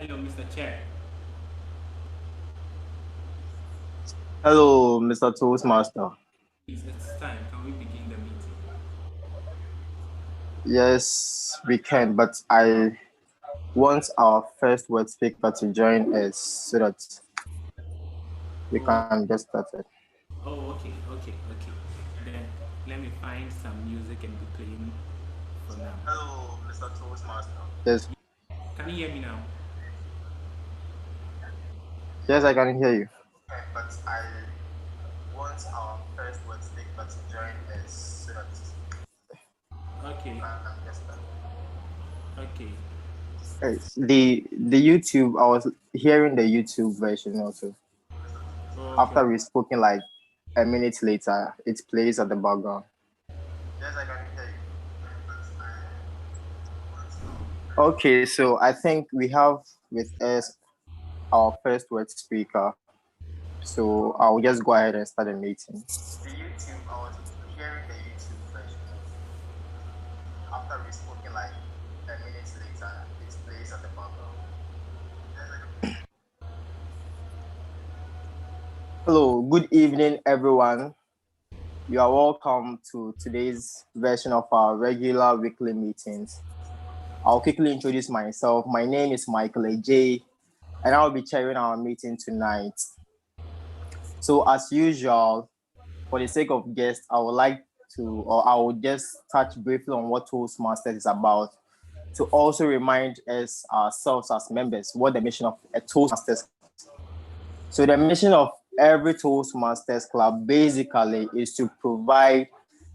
Hello, Mr. Chair. Hello, Mr. Toastmaster. Please, it's time. Can we begin the meeting? Yes, we can, but I want our first word speaker to join us so that we Oh, can get started. okay. Then let me find some music and be playing for now. Hello, Mr. Toastmaster. Yes, Can you hear me now? yes, I can hear you. But I want our first word speaker to join us so that we Okay, can get started. okay. The YouTube, I was hearing the YouTube version also. Okay. After we spoken like a minute later, it plays at the background. Yes, I can hear you. Okay, so I think we have with us our first word speaker. So I'll just go ahead and start the meeting. The YouTube, I was hearing the YouTube version. After we spoken like 10 minutes later, it plays at the background. Hello, good evening, everyone. You are welcome to today's version of our regular weekly meetings. I'll quickly introduce myself. My name is Michael AJ, and I'll be chairing our meeting tonight. So, as usual, for the sake of guests, I would like to, or I will just touch briefly on what Toastmasters is about to also remind us ourselves as members what the mission of a Toastmasters. So the mission of every Toastmasters club basically is to provide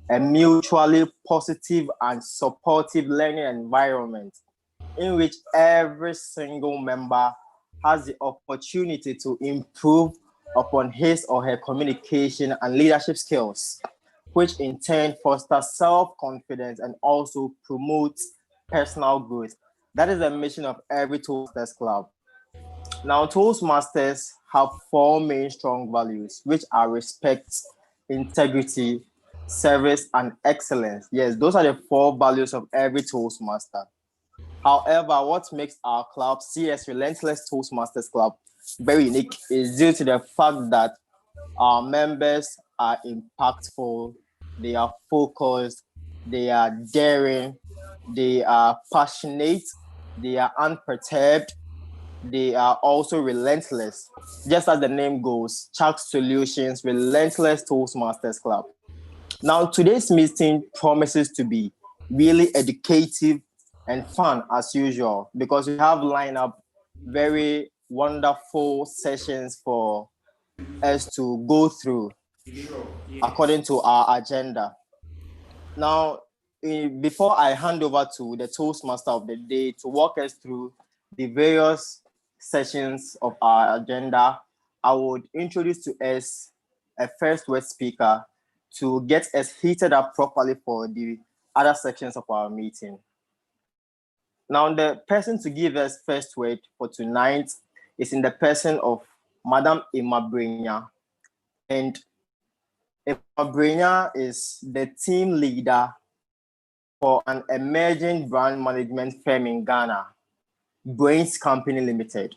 a mutually positive and supportive learning environment in which every single member has the opportunity to improve upon his or her communication and leadership skills, which in turn fosters self-confidence and also promotes personal growth. That is the mission of every Toastmasters club. Now, Toastmasters have four main strong values, which are respect, integrity, service, and excellence. Yes, those are the four values of every Toastmaster. However, what makes our club, CS Relentless Toastmasters Club, very unique is due to the fact that our members are impactful, they are focused, they are daring, they are passionate, they are unperturbed, they are also relentless. Just as the name goes, Chuck Solutions Relentless Toastmasters Club. Now, today's meeting promises to be really educative and fun as usual because we have lined up very wonderful sessions for us to go through Sure. Yes. according to our agenda. Now, before I hand over to the Toastmaster of the day to walk us through the various sessions of our agenda, I would introduce to us a first word speaker to get us heated up properly for the other sections of our meeting. Now, the person to give us first word for tonight is in the person of Madam Imabrenya. And Imabrenya is the team leader for an emerging brand management firm in Ghana, Brains Company Limited.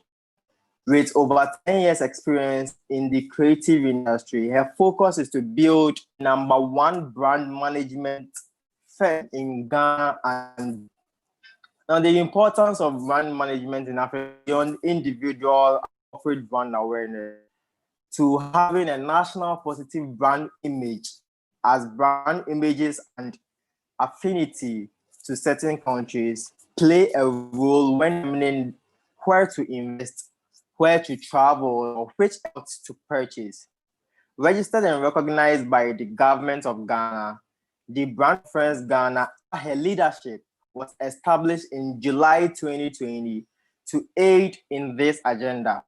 With over 10 years experience in the creative industry, her focus is to build number one brand management firm in Ghana. And now the importance of brand management in Africa beyond individual corporate brand awareness to having a national positive brand image as brand images and affinity to certain countries play a role when determining where to invest, where to travel, or which products to purchase. Registered and recognized by the government of Ghana, the Brand Friends Ghana, her leadership was established in July 2020 to aid in this agenda.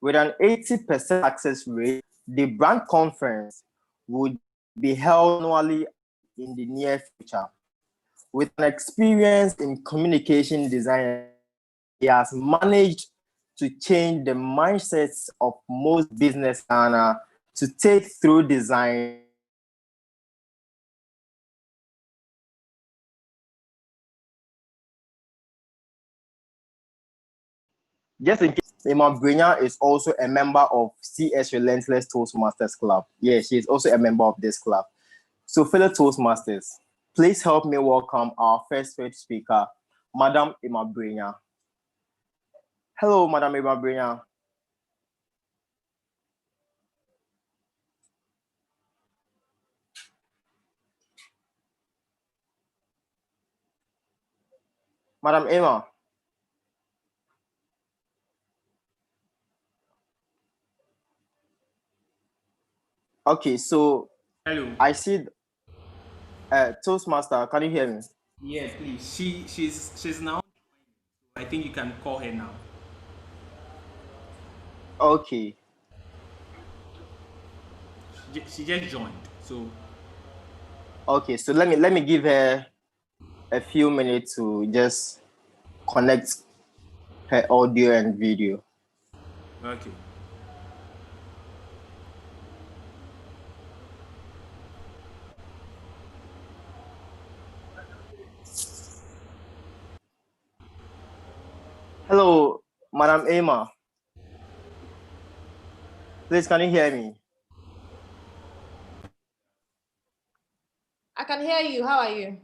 With an 80% success rate, the brand conference would be held annually in the near future. With an experience in communication design, he has managed to change the mindsets of most business owners to take through design Just in case, Emma Brenya is also a member of CS Relentless Toastmasters Club. Yeah, she is also a member of this club. So, fellow Toastmasters, please help me welcome our first speaker, Madam Emma Brenya. Hello, Madam Emma Brenya. Madam Emma. Okay, so Hello. I see Toastmaster. Can you hear me? Yes, please. She's now. I think you can call her now. Okay. She just joined. So Okay, so let me give her a few minutes to just connect her audio and video. okay. Hello, Madam Emma. Please, can you hear me? I can hear you. How are you?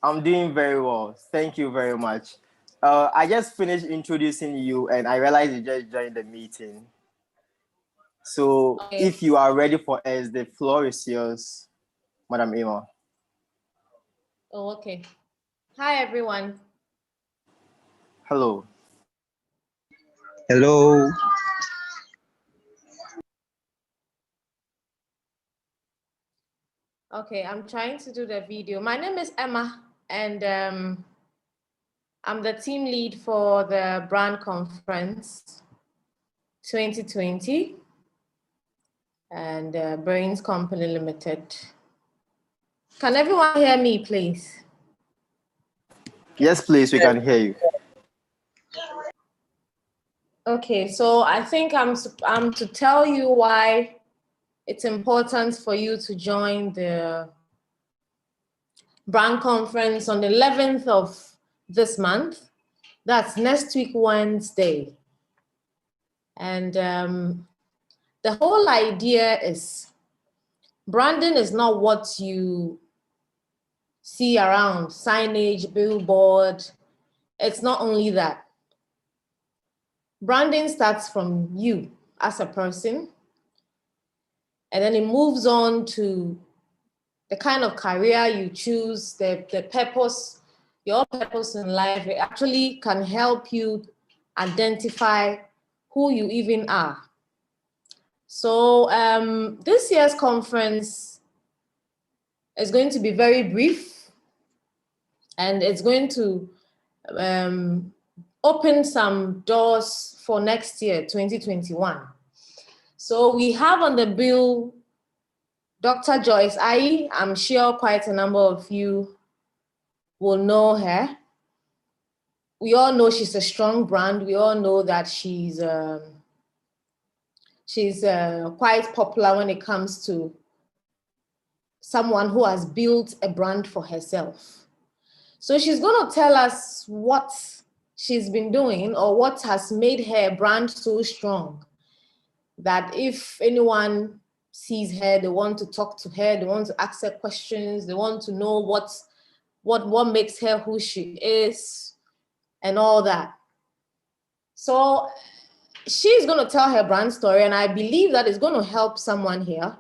I'm doing very well. Thank you very much. I just finished introducing you and I realized you just joined the meeting. So Okay. if you are ready for us, the floor is yours, Madam Emma. Oh, okay. Hi, everyone. Hello. Hello. Okay, I'm trying to do the video. My name is Emma, and I'm the team lead for the brand conference 2020 and Brains Company Limited. Can everyone hear me, please? Yes, please, we can hear you. Okay, so I think I'm to tell you why it's important for you to join the brand conference on the 11th of this month. That's next week, Wednesday. And the whole idea is branding is not what you see around, signage, billboard. It's not only that. Branding starts from you as a person, and then it moves on to the kind of career you choose, the purpose, your purpose in life. It actually can help you identify who you even are. So this year's conference is going to be very brief, and it's going to open some doors for next year, 2021. So we have on the bill Dr. Joyce Ayi. I'm sure quite a number of you will know her. We all know she's a strong brand. We all know that she's quite popular when it comes to someone who has built a brand for herself. So she's going to tell us what she's been doing or what has made her brand so strong that if anyone sees her, they want to talk to her, they want to ask her questions, they want to know what makes her who she is and all that. So she's going to tell her brand story, and I believe that it's going to help someone here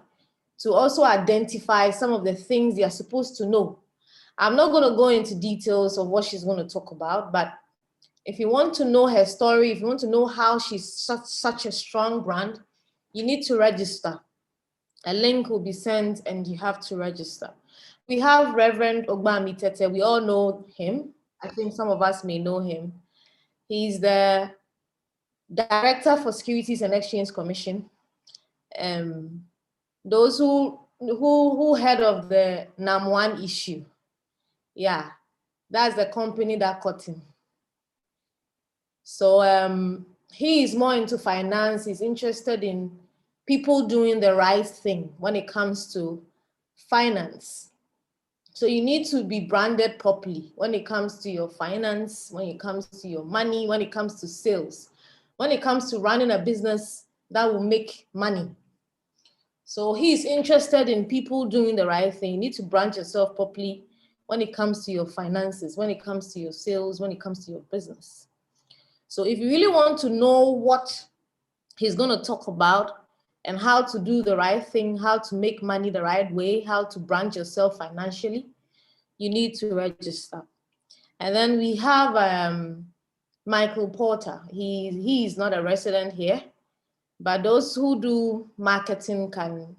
to also identify some of the things they are supposed to know. I'm not going to go into details of what she's going to talk about, but if you want to know her story, if you want to know how she's such a strong brand, you need to register. A link will be sent and you have to register. We have Reverend Ogbami Tete. We all know him. I think some of us may know him. He's the Director for Securities and Exchange Commission. Those who heard of the NAM1 issue, yeah, that's the company that caught him. So he is more into finance. He's interested in people doing the right thing when it comes to finance. So you need to be branded properly when it comes to your finance, when it comes to your money, when it comes to sales. when it comes to running a business that will make money. So he's interested in people doing the right thing. You need to branch yourself properly when it comes to your finances, when it comes to your sales, when it comes to your business. So if you really want to know what he's going to talk about and how to do the right thing, how to make money the right way, how to branch yourself financially, you need to register. And then we have Michael Porter. He is not a resident here, but those who do marketing can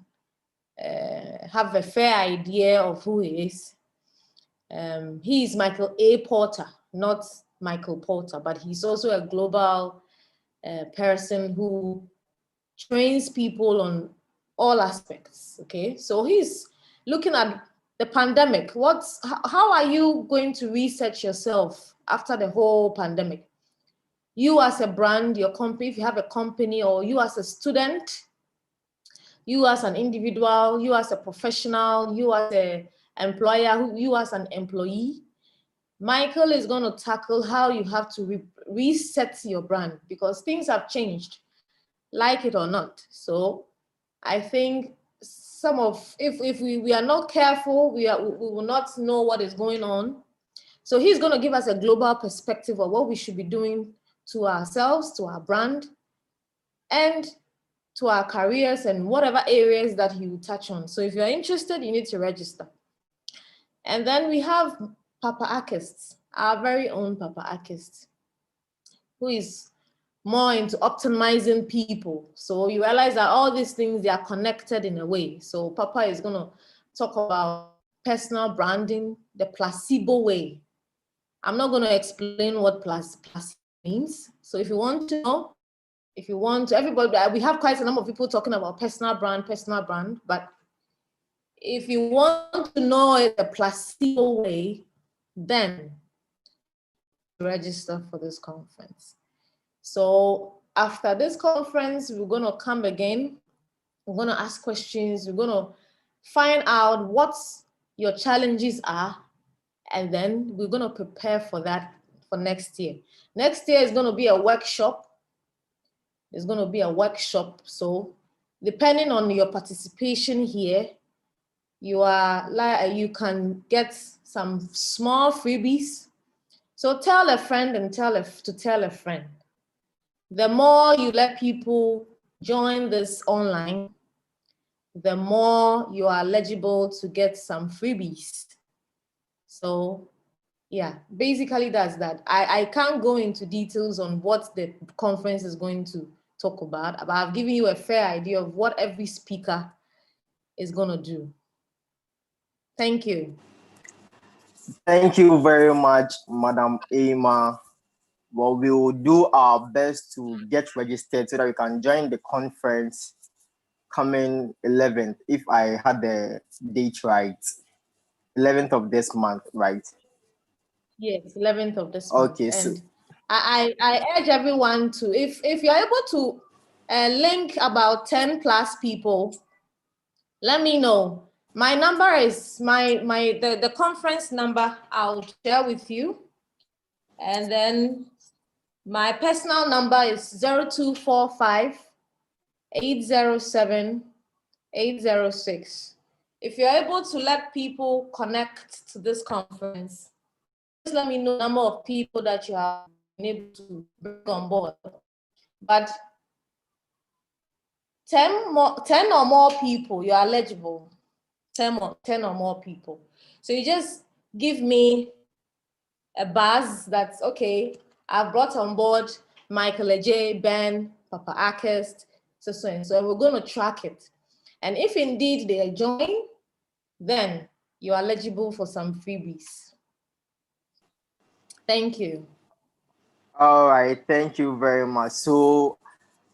have a fair idea of who he is. He is Michael A. Porter, not Michael Porter, but he's also a global person who trains people on all aspects. Okay, so he's looking at the pandemic. How are you going to research yourself after the whole pandemic? You as a brand, your company, if you have a company, or you as a student, you as an individual, you as a professional, you as an employer, you as an employee. Michael is going to tackle how you have to reset your brand, because things have changed, like it or not. So I think if we are not careful, we will not know what is going on. So he's going to give us a global perspective of what we should be doing to ourselves, to our brand, and to our careers, and whatever areas that he will touch on. So if you're interested, you need to register. And then we have Papa Akist, our very own Papa Akist, who is more into optimizing people. So you realize that all these things, they are connected in a way. So Papa is going to talk about personal branding, the placebo way. I'm not going to explain what placebo means. So if you want to know, everybody, we have quite a number of people talking about personal brand, but if you want to know it the placebo way, then register for this conference. So after this conference, we're going to come again. We're going to ask questions. We're going to find out what your challenges are, and then we're going to prepare for that for next year. Next year is going to be a workshop. There's going to be a workshop. So depending on your participation here, you can get some small freebies. So tell a friend and tell a friend. The more you let people join this online, the more you are eligible to get some freebies. So yeah, basically that's that. I can't go into details on what the conference is going to talk about, but I've given you a fair idea of what every speaker is going to do. Thank you. Thank you very much, Madam Emma. Well, we will do our best to get registered so that we can join the conference coming 11th, if I had the date right. 11th of this month, right? Yes, 11th of this month. Okay, so and I urge everyone to, if you're able to link about 10 plus people, let me know. My number is the conference number I'll share with you. And then my personal number is 0245 807 806. If you're able to let people connect to this conference, just let me know the number of people that you have been able to bring on board. But 10 or more people, you are eligible. 10 or more people. So you just give me a buzz that's okay. I've brought on board Michael J, Ben, Papa Akist, so and so, and we're going to track it. And if indeed they join, then you are eligible for some freebies. Thank you. all right, thank you very much. So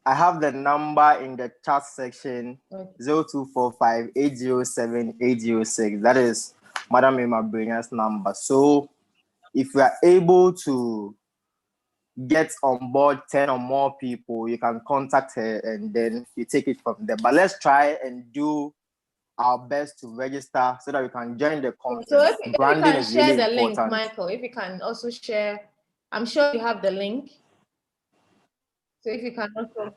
I have the number in the chat section, okay. 0245 807 806. That is Madam Emma Bringer's number. So if we are able to get on board 10 or more people, you can contact her and then you take it from there. But let's try and do our best to register so that we can join the conference. So if you can share really the link, important. Michael, if you can also share, I'm sure you have the link. So if you can also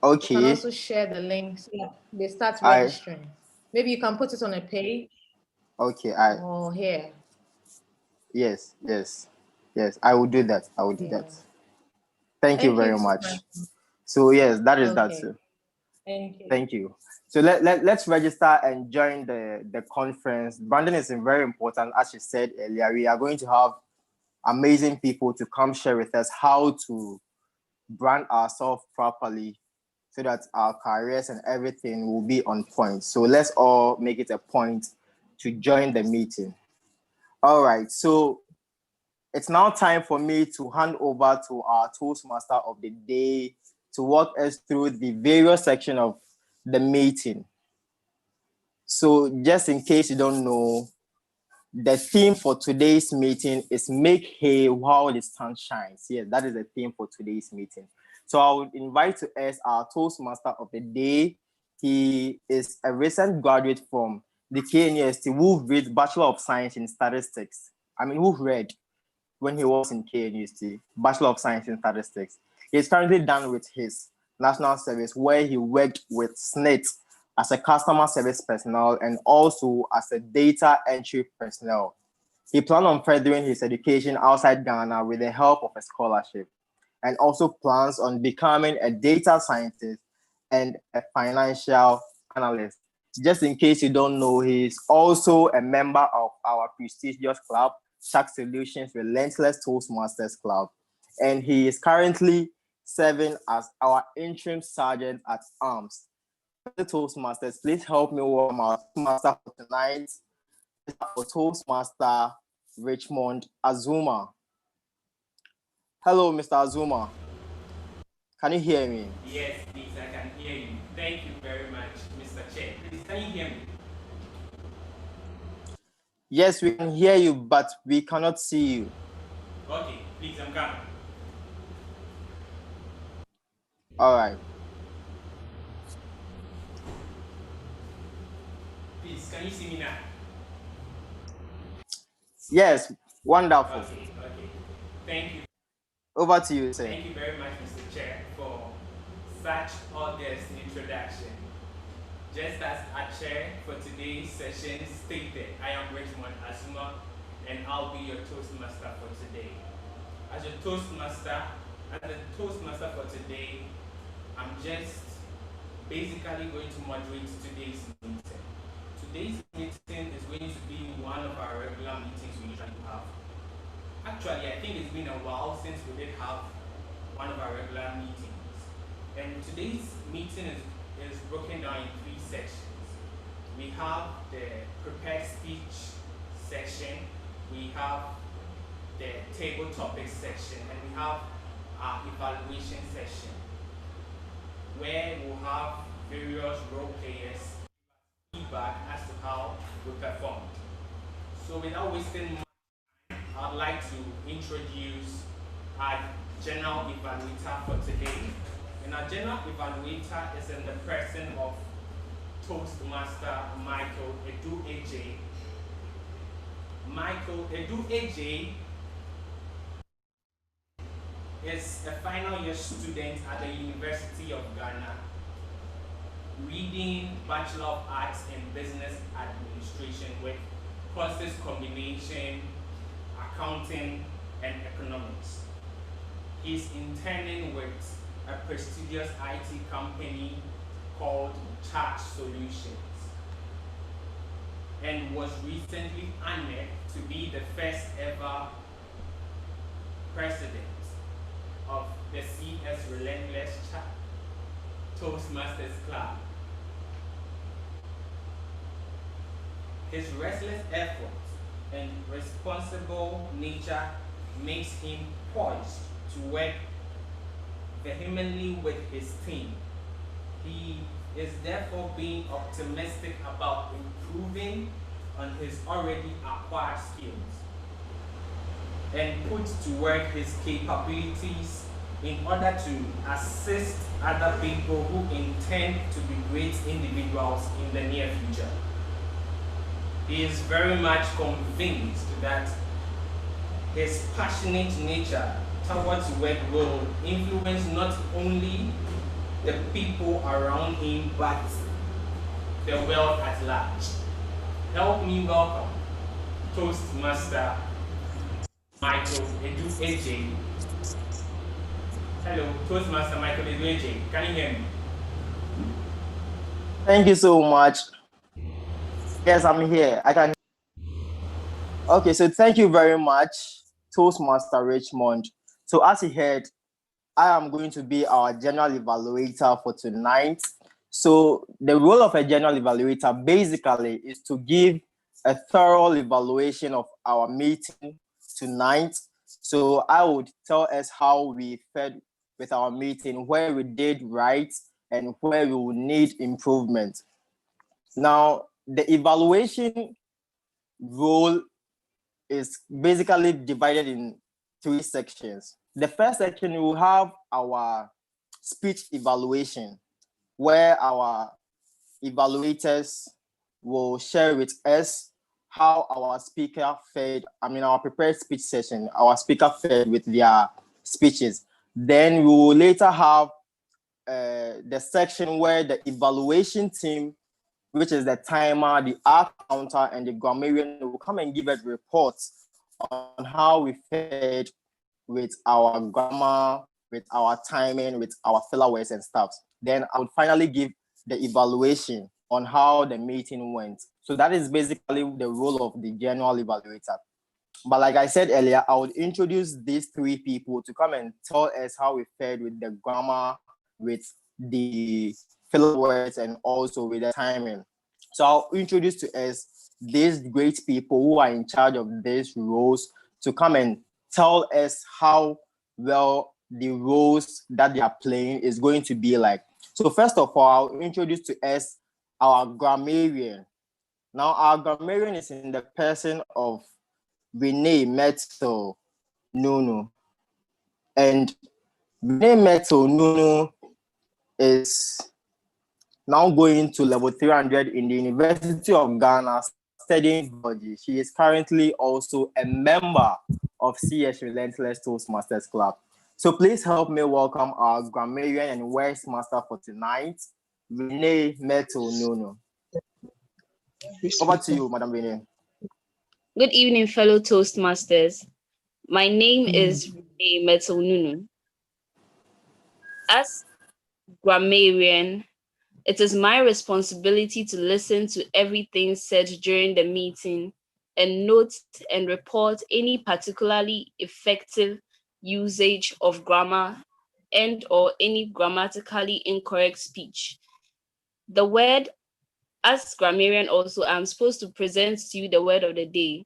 Okay. share the link so that they start I registering. Maybe you can put it on a page okay. I or here. yes, yes, yes. I will do that. I will do Yeah. that. Thank you Thank you very too much. much. So yes, that is that Okay. too. Thank you. Thank you. So let's register and join the conference. Branding is very important. As you said earlier, we are going to have amazing people to come share with us how to brand ourselves properly so that our careers and everything will be on point. So let's all make it a point to join the meeting. All right. So it's now time for me to hand over to our Toastmaster of the day to walk us through the various section of the meeting. So just in case you don't know, the theme for today's meeting is make hay while the sun shines. Yes, that is the theme for today's meeting. So I would invite to us our Toastmaster of the day. He is a recent graduate from the KNUST who read Bachelor of Science in Statistics. Who read when he was in KNUST, Bachelor of Science in Statistics. He is currently done with his national service where he worked with SNIT as a customer service personnel and also as a data entry personnel. He planned on furthering his education outside Ghana with the help of a scholarship and also plans on becoming a data scientist and a financial analyst. Just in case you don't know, he's also a member of our prestigious club, Shark Solutions Relentless Toastmasters Club. And he is currently serving as our interim sergeant at arms. The Toastmasters, please help me welcome our Toastmaster for tonight, for Toastmaster Richmond Azuma. Hello, Mr. Azuma. Can you hear me? Yes, please, I can hear you. Thank you very much, Mr. Chair. Please, can you hear me? Yes, we can hear you, but we cannot see you. Okay, please, I'm coming. All right. Please, can you see me now? Yes, wonderful. Okay. Thank you. Over to you, sir. Thank you very much, Mr. Chair, for such august introduction. Just as our chair for today's session stated, I am Richmond Azuma, and I'll be your Toastmaster for today. As the Toastmaster for today, I'm just basically going to moderate today's meeting. Today's meeting is going to be one of our regular meetings we usually have. Actually, I think it's been a while since we did have one of our regular meetings. And today's meeting is broken down in three sections. We have the prepared speech section, we have the table topics section, and we have our evaluation section, where we'll have various role players feedback as to how we performed. So without wasting much time, I'd like to introduce our general evaluator for today. And our general evaluator is in the person of Toastmaster Michael Edu AJ. Michael Edu AJ is a final year student at the University of Ghana, reading Bachelor of Arts in Business Administration with courses combination, accounting, and economics. He's interning with a prestigious IT company called Shark Solutions and was recently honored to be the first ever president of the CS Relentless Toastmasters Club. His restless efforts and responsible nature makes him poised to work vehemently with his team. He is therefore being optimistic about improving on his already acquired skills and put to work his capabilities in order to assist other people who intend to be great individuals in the near future. He is very much convinced that his passionate nature towards word will influence not only the people around him but the world at large. Help me welcome Toastmaster Michael Edu AJ. Hello, Toastmaster Michael Edu AJ. Can you hear me? Thank you so much. Yes, I'm here. I can. Okay, so thank you very much, Toastmaster Richmond. So as you heard, I am going to be our general evaluator for tonight. So the role of a general evaluator basically is to give a thorough evaluation of our meeting tonight. So I would tell us how we fared with our meeting, where we did right and where we will need improvement. Now, the evaluation role is basically divided in three sections. The first section, we will have our speech evaluation, where our evaluators will share with us how our speaker fared. Our prepared speech session, our speaker fared with their speeches. Then we will later have the section where the evaluation team, which is the timer, the R counter, and the grammarian, will come and give us reports on how we fared with our grammar, with our timing, with our filler words and stuff. Then I would finally give the evaluation on how the meeting went. So that is basically the role of the general evaluator. But like I said earlier, I would introduce these three people to come and tell us how we fared with the grammar, with the filler words, and also with the timing. So I'll introduce to us these great people who are in charge of these roles to come and tell us how well the roles that they are playing is going to be like. So first of all, I'll introduce to us our grammarian. Now, our grammarian is in the person of Renee Metal Nunu. And Renee Metal Nunu is now going to level 300 in the University of Ghana studying biology. She is currently also a member of CS Relentless Toastmasters Club. So please help me welcome our grammarian and words master for tonight, Renee Metal Nunu. Over to you, Madam Renee. Good evening, fellow Toastmasters. My name is Renee Metal Nunu. As grammarian, it is my responsibility to listen to everything said during the meeting and note and report any particularly effective usage of grammar and or any grammatically incorrect speech. The word, as grammarian also, I'm supposed to present to you the word of the day.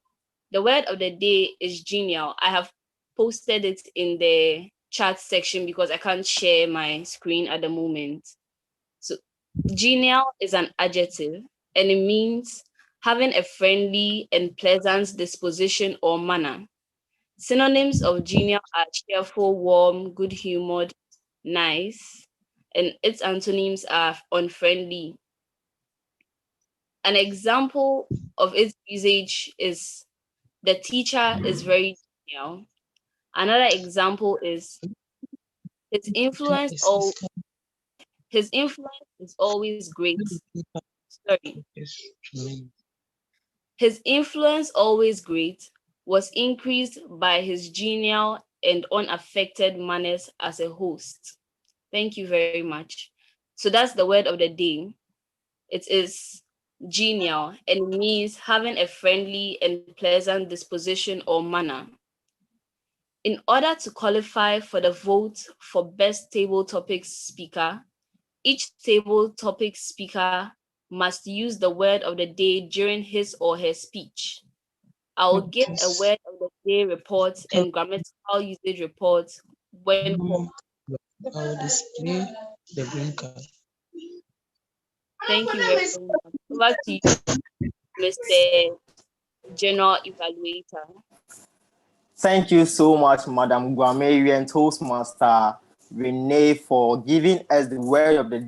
The word of the day is genial. I have posted it in the chat section because I can't share my screen at the moment. So genial is an adjective and it means having a friendly and pleasant disposition or manner. Synonyms of genial are cheerful, warm, good-humored, nice, and its antonyms are unfriendly. An example of its usage is the teacher is very genial. Another example is his influence is always great. Sorry. His influence, always great, was increased by his genial and unaffected manners as a host. Thank you very much. So that's the word of the day. It is genial and means having a friendly and pleasant disposition or manner. In order to qualify for the vote for best table topics speaker, each table topic speaker must use the word of the day during his or her speech. I will give a word of the day report and grammatical usage report when called. I will display the green card. Thank you very much. Over to you, Mr. General Evaluator. Thank you so much, Madam Grammarian Toastmaster Renee, for giving us the word of the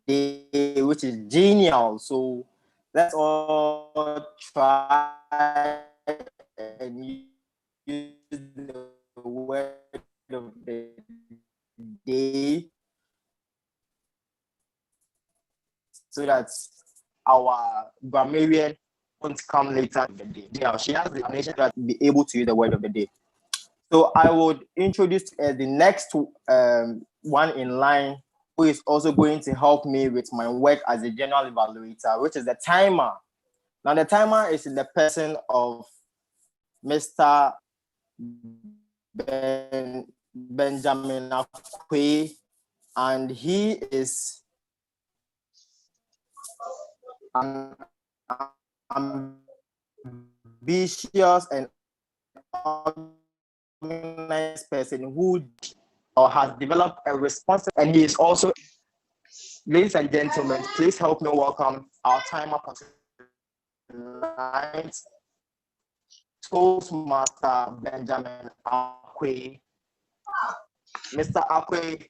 day, which is genial. So let's all try and use the word of that our grammarian won't come later in the day. Yeah, she has the explanation that be able to use the word of the day. So I would introduce the next one in line, who is also going to help me with my work as a general evaluator, which is the timer. Now the timer is in the person of Mr. Benjamin Akwe, and he is an ambitious and organized person who has developed a responsible, and he is also, ladies and gentlemen, please help me welcome our timer tonight, Toastmaster Benjamin Akwe. Mr. Akwe,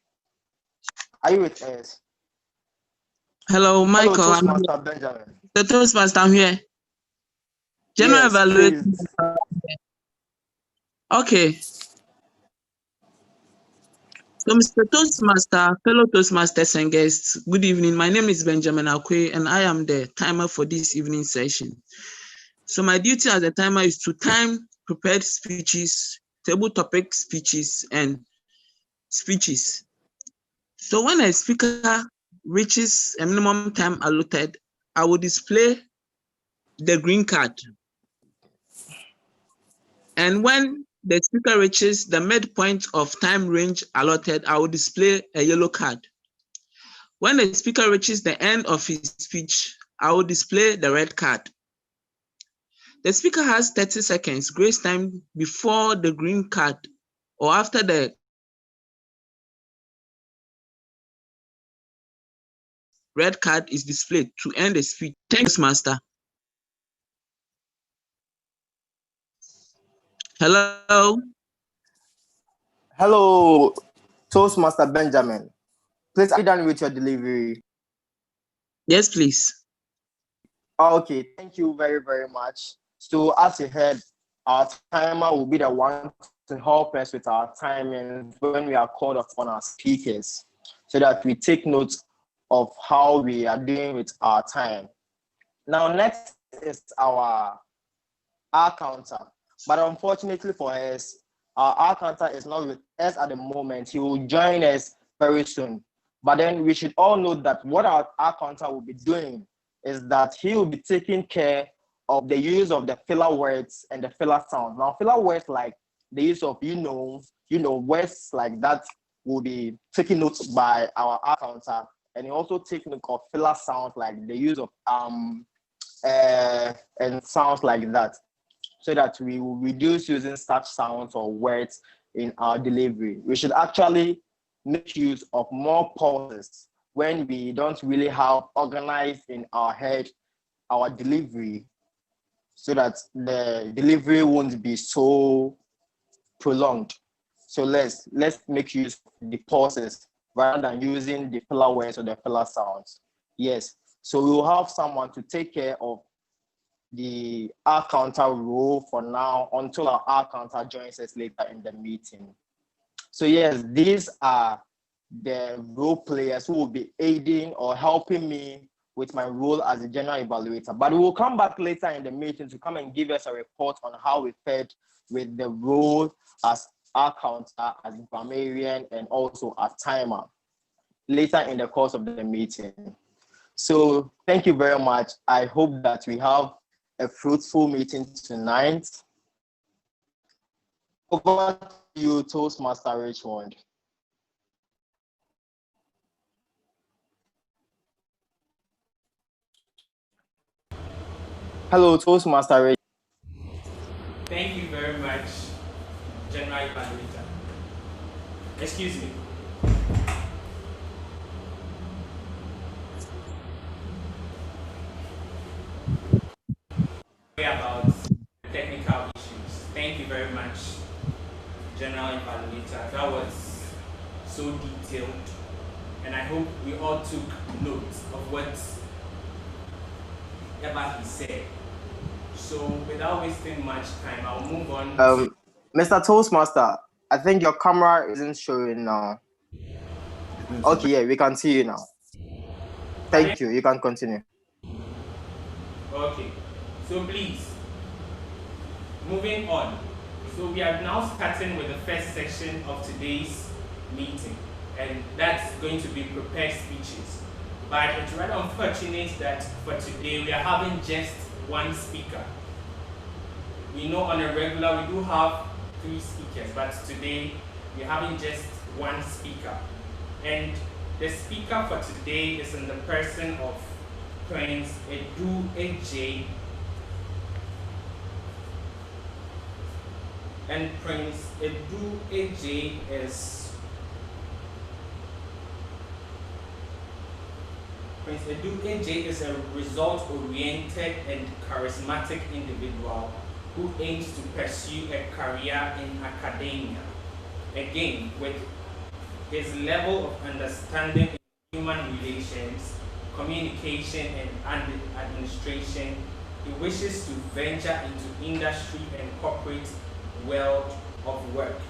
are you with us? Hello, Michael. Hello, Toastmaster Benjamin. The Toastmaster, I'm here. General Yes, evaluation. Okay. So, Mr. Toastmaster, fellow Toastmasters and guests, good evening. My name is Benjamin Akwe, and I am the timer for this evening session. So, my duty as a timer is to time prepared speeches, table topic speeches, and speeches. So, when a speaker reaches a minimum time allotted, I will display the green card. And when the speaker reaches the midpoint of time range allotted, I will display a yellow card. When the speaker reaches the end of his speech, I will display the red card. The speaker has 30 seconds grace time before the green card or after the red card is displayed to end the speech. Thanks, Master. Hello. Hello, Toastmaster Benjamin. Please, are you done with your delivery? Yes, please. Okay, thank you very, very much. So as you heard, our timer will be the one to help us with our timing when we are called upon as speakers, so that we take note of how we are doing with our time. Now, next is our counter. But unfortunately for us, our counter is not with us at the moment. He will join us very soon. But then we should all know that what our counter will be doing is that he will be taking care of the use of the filler words and the filler sounds. Now, filler words like the use of words like that will be taken note by our counter, and he also take note of filler sounds like the use of and sounds like that, so that we will reduce using such sounds or words in our delivery. We should actually make use of more pauses when we don't really have organized in our head our delivery, so that the delivery won't be so prolonged. So let's make use of the pauses rather than using the filler words or the filler sounds. Yes. So we will have someone to take care of the R counter role for now until our R counter joins us later in the meeting. So yes, these are the role players who will be aiding or helping me with my role as a general evaluator. But we will come back later in the meeting to come and give us a report on how we fared with the role as R counter, as grammarian, and also as timer later in the course of the meeting. So thank you very much. I hope that we have a fruitful meeting tonight. Over to you, Toastmaster Richmond. Hello, Toastmaster Richmond. Thank you very much, General Evaluator. Excuse me. About technical issues. Thank you very much, General Evaluator. That was so detailed, and I hope we all took note of what he said. So without wasting much time, I'll move on. Mr. Toastmaster, I think your camera isn't showing now. Okay, yeah, we can see you now. Thank you. You can continue. Okay. So please, moving on. So we are now starting with the first section of today's meeting, and that's going to be prepared speeches. But it's rather unfortunate that for today we are having just one speaker. We know on a regular we do have 3 speakers, but today we're having just one speaker. And the speaker for today is in the person of Prince Edu AJ. And Prince Edu AJ is a result-oriented and charismatic individual who aims to pursue a career in academia. Again, with his level of understanding in human relations, communication, and administration, he wishes to venture into industry and corporate world of work.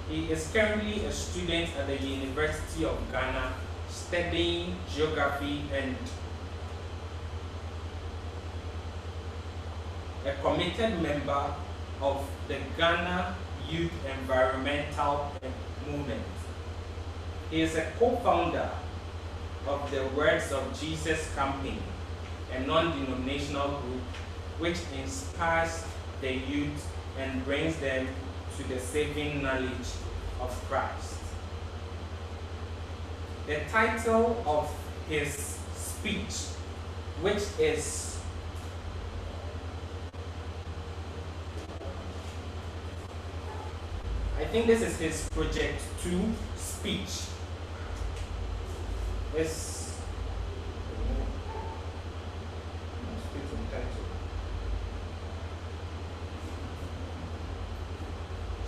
He is currently a student at the University of Ghana, studying geography and a committed member of the Ghana Youth Environmental Movement. He is a co-founder of the Words of Jesus campaign, a non-denominational group which inspires the youth and brings them to the saving knowledge of Christ. The title of his speech, which is I think this is his Project 2 speech.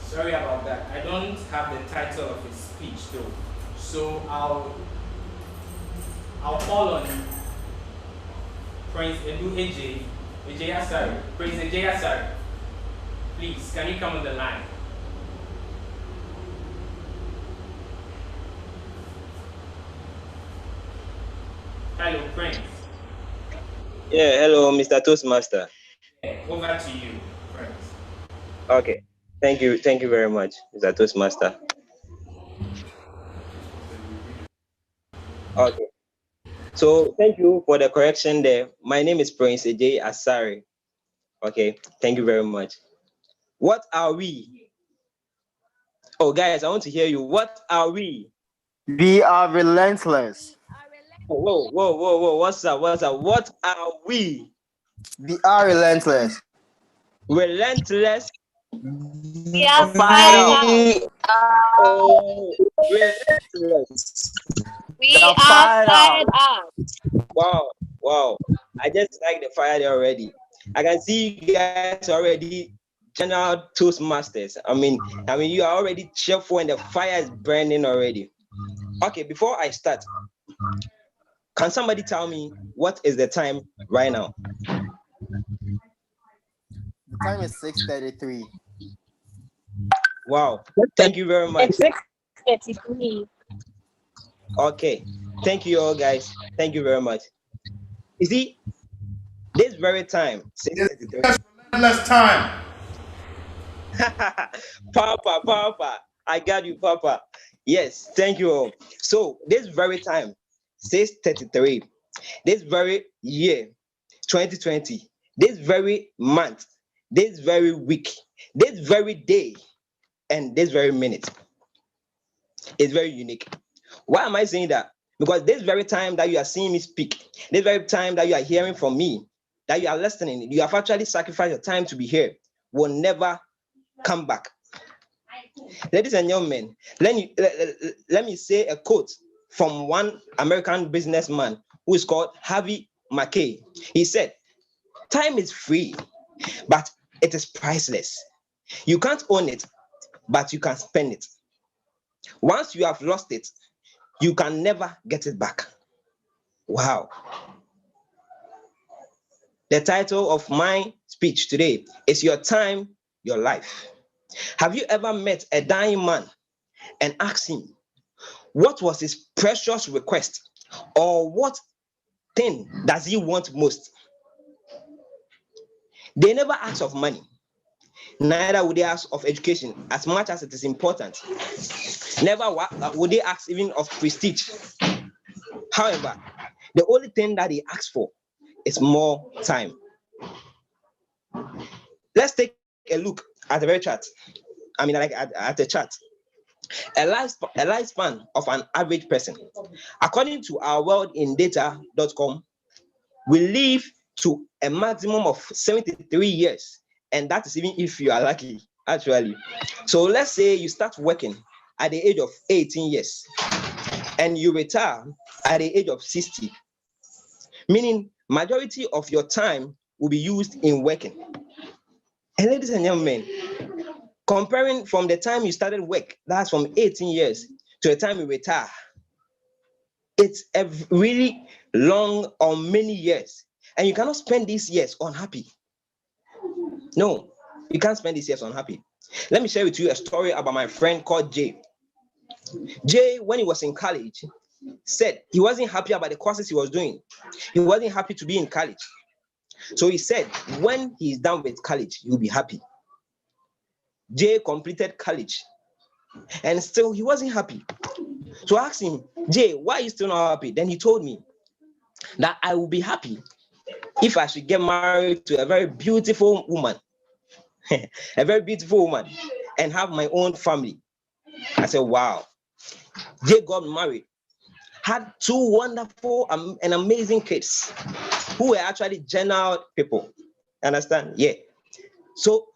Sorry about that. I don't have the title of his speech though. So I'll call on Prince Edu AJ. Prince AJ Asari. Please, can you come on the line? Hello, Prince. Yeah, hello, Mr. Toastmaster. Over to you, Prince. Okay, thank you very much, Mr. Toastmaster. Okay, so thank you for the correction there. My name is Prince AJ Asari. Okay, thank you very much. What are we? Oh, guys, I want to hear you. What are we? We are relentless. Whoa, what's up? What are we? We are relentless. Relentless. We are fired up. Oh, relentless. We are fired up. Wow. I just like the fire there already. I can see you guys already general Toastmasters. I mean, you are already cheerful and the fire is burning already. Okay, before I start, can somebody tell me what is the time right now? The time is 6:33. Wow, thank you very much. It's 6:33. Okay, thank you all guys. Thank you very much. You see, this very time, 6:33. Less time. Papa, I got you, Papa. Yes, thank you all. So this very time, 6:33, this very year, 2020, this very month, this very week, this very day, and this very minute is very unique. Why am I saying that? Because this very time that you are seeing me speak, this very time that you are hearing from me, that you are listening, you have actually sacrificed your time to be here, will never come back. Ladies and gentlemen, let me say a quote from one American businessman who is called Harvey Mackay. He said, "Time is free, but it is priceless. You can't own it, but you can spend it. Once you have lost it, you can never get it back." Wow. The title of my speech today is Your Time, Your Life. Have you ever met a dying man and asked him what was his precious request Or what thing does he want most? They never ask of money, neither would they ask of education, as much as it is important. Never would they ask even of prestige. However, the only thing that they ask for is more time. Let's take a look at the very chart. Like at the chart. A lifespan of an average person, according to our worldindata.com, will live to a maximum of 73 years. And that is even if you are lucky, actually. So let's say you start working at the age of 18 years and you retire at the age of 60, meaning majority of your time will be used in working. And ladies and gentlemen, comparing from the time you started work, that's from 18 years, to the time you retire, it's a really long or many years. And you cannot spend these years unhappy. No, you can't spend these years unhappy. Let me share with you a story about my friend called Jay. Jay, when he was in college, said he wasn't happy about the courses he was doing. He wasn't happy to be in college. So he said when he's done with college, he'll be happy. Jay completed college and still he wasn't happy. So I asked him, Jay, why are you still not happy? Then he told me that I will be happy if I should get married to a very beautiful woman, a very beautiful woman, and have my own family. I said, wow. Jay got married, had two wonderful and amazing kids who were actually general people. Understand? Yeah. So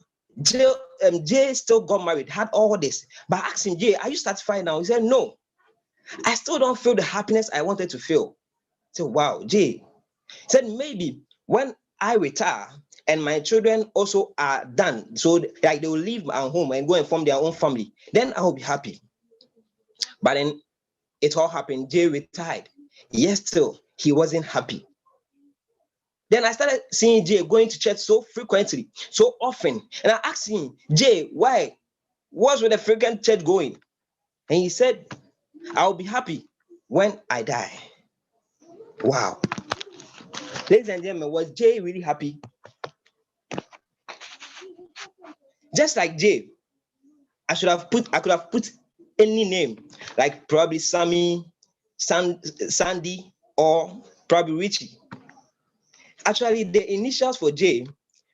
Jay still got married, had all this. But I asked him, Jay, are you satisfied now? He said, no. I still don't feel the happiness I wanted to feel. I said, wow, Jay. He said, maybe when I retire and my children also are done, so like they will leave my home and go and form their own family, then I will be happy. But then it all happened. Jay retired. Yes, still, he wasn't happy. Then I started seeing Jay going to church so frequently, so often. And I asked him, Jay, why? What's with the frequent church going? And he said, I'll be happy when I die. Wow. Ladies and gentlemen, was Jay really happy? Just like Jay, I could have put any name, like probably Sammy, Sandy, or probably Richie. Actually, the initials for J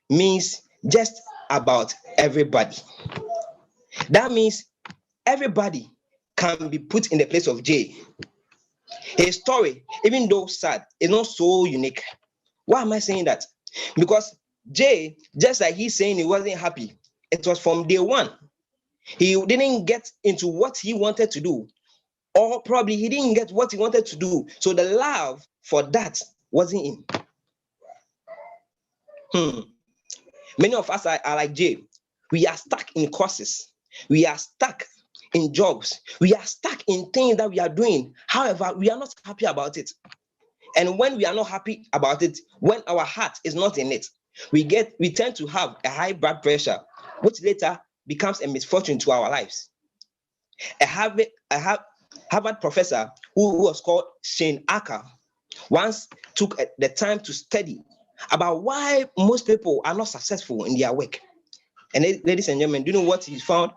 means just about everybody. That means everybody can be put in the place of J. His story, even though sad, is not so unique. Why am I saying that? Because J, just like he's saying he wasn't happy, it was from day one. He didn't get into what he wanted to do, or probably he didn't get what he wanted to do. So the love for that wasn't in. Many of us are like Jay. We are stuck in courses. We are stuck in jobs. We are stuck in things that we are doing. However, we are not happy about it. And when we are not happy about it, when our heart is not in it, we tend to have a high blood pressure, which later becomes a misfortune to our lives. A Harvard professor who was called Shane Acker once took the time to study about why most people are not successful in their work. And ladies and gentlemen, do you know what he found?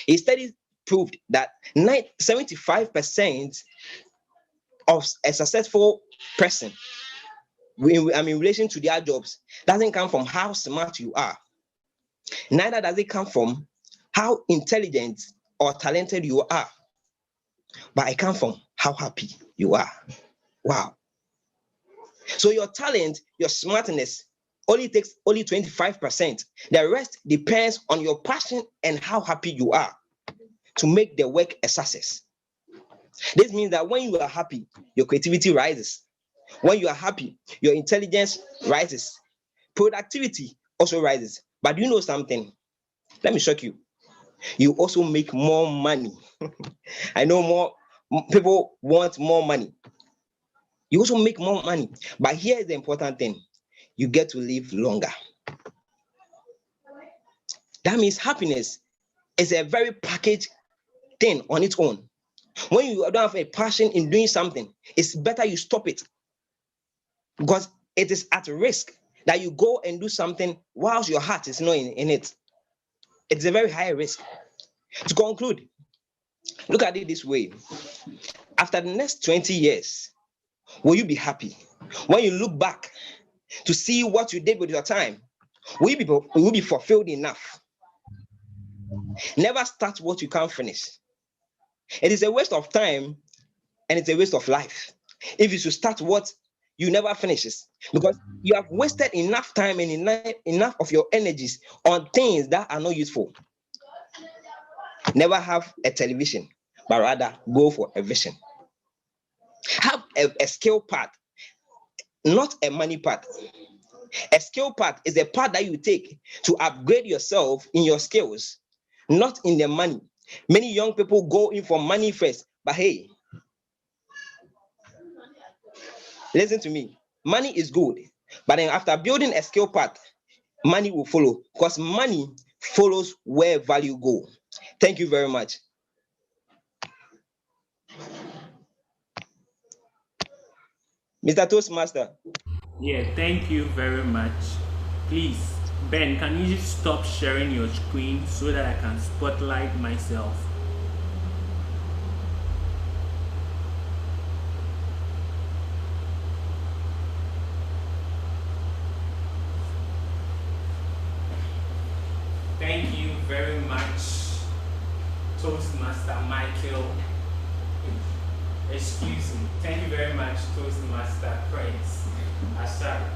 His study proved that 75% of a successful person in relation to their jobs doesn't come from how smart you are. Neither does it come from how intelligent or talented you are. But it comes from how happy you are. Wow. So your talent, your smartness only takes 25%. The rest depends on your passion and how happy you are to make the work a success. This means that when you are happy, your creativity rises. When you are happy, your intelligence rises. Productivity also rises. But do you know something? Let me shock you. You also make more money. I know more people want more money. You also make more money. But here is the important thing. You get to live longer. That means happiness is a very packaged thing on its own. When you don't have a passion in doing something, it's better you stop it, because it is at risk that you go and do something whilst your heart is not in it. It's a very high risk. To conclude, look at it this way. After the next 20 years, will you be happy? When you look back to see what you did with your time, will you be fulfilled enough? Never start what you can't finish. It is a waste of time and it's a waste of life if you should start what you never finishes, because you have wasted enough time and enough of your energies on things that are not useful. Never have a television, but rather go for a vision. Have a skill path, not a money path. A skill path is a path that you take to upgrade yourself in your skills, not in the money. Many young people go in for money first, but hey, listen to me. Money is good, but then after building a skill path, money will follow, because money follows where value go. Thank you very much. Mr. Toastmaster. Yeah, thank you very much. Please, Ben, can you just stop sharing your screen so that I can spotlight myself? Thank you very much, Toastmaster Michael. Excuse me. Thank you very much, Toastmaster Prince Asari.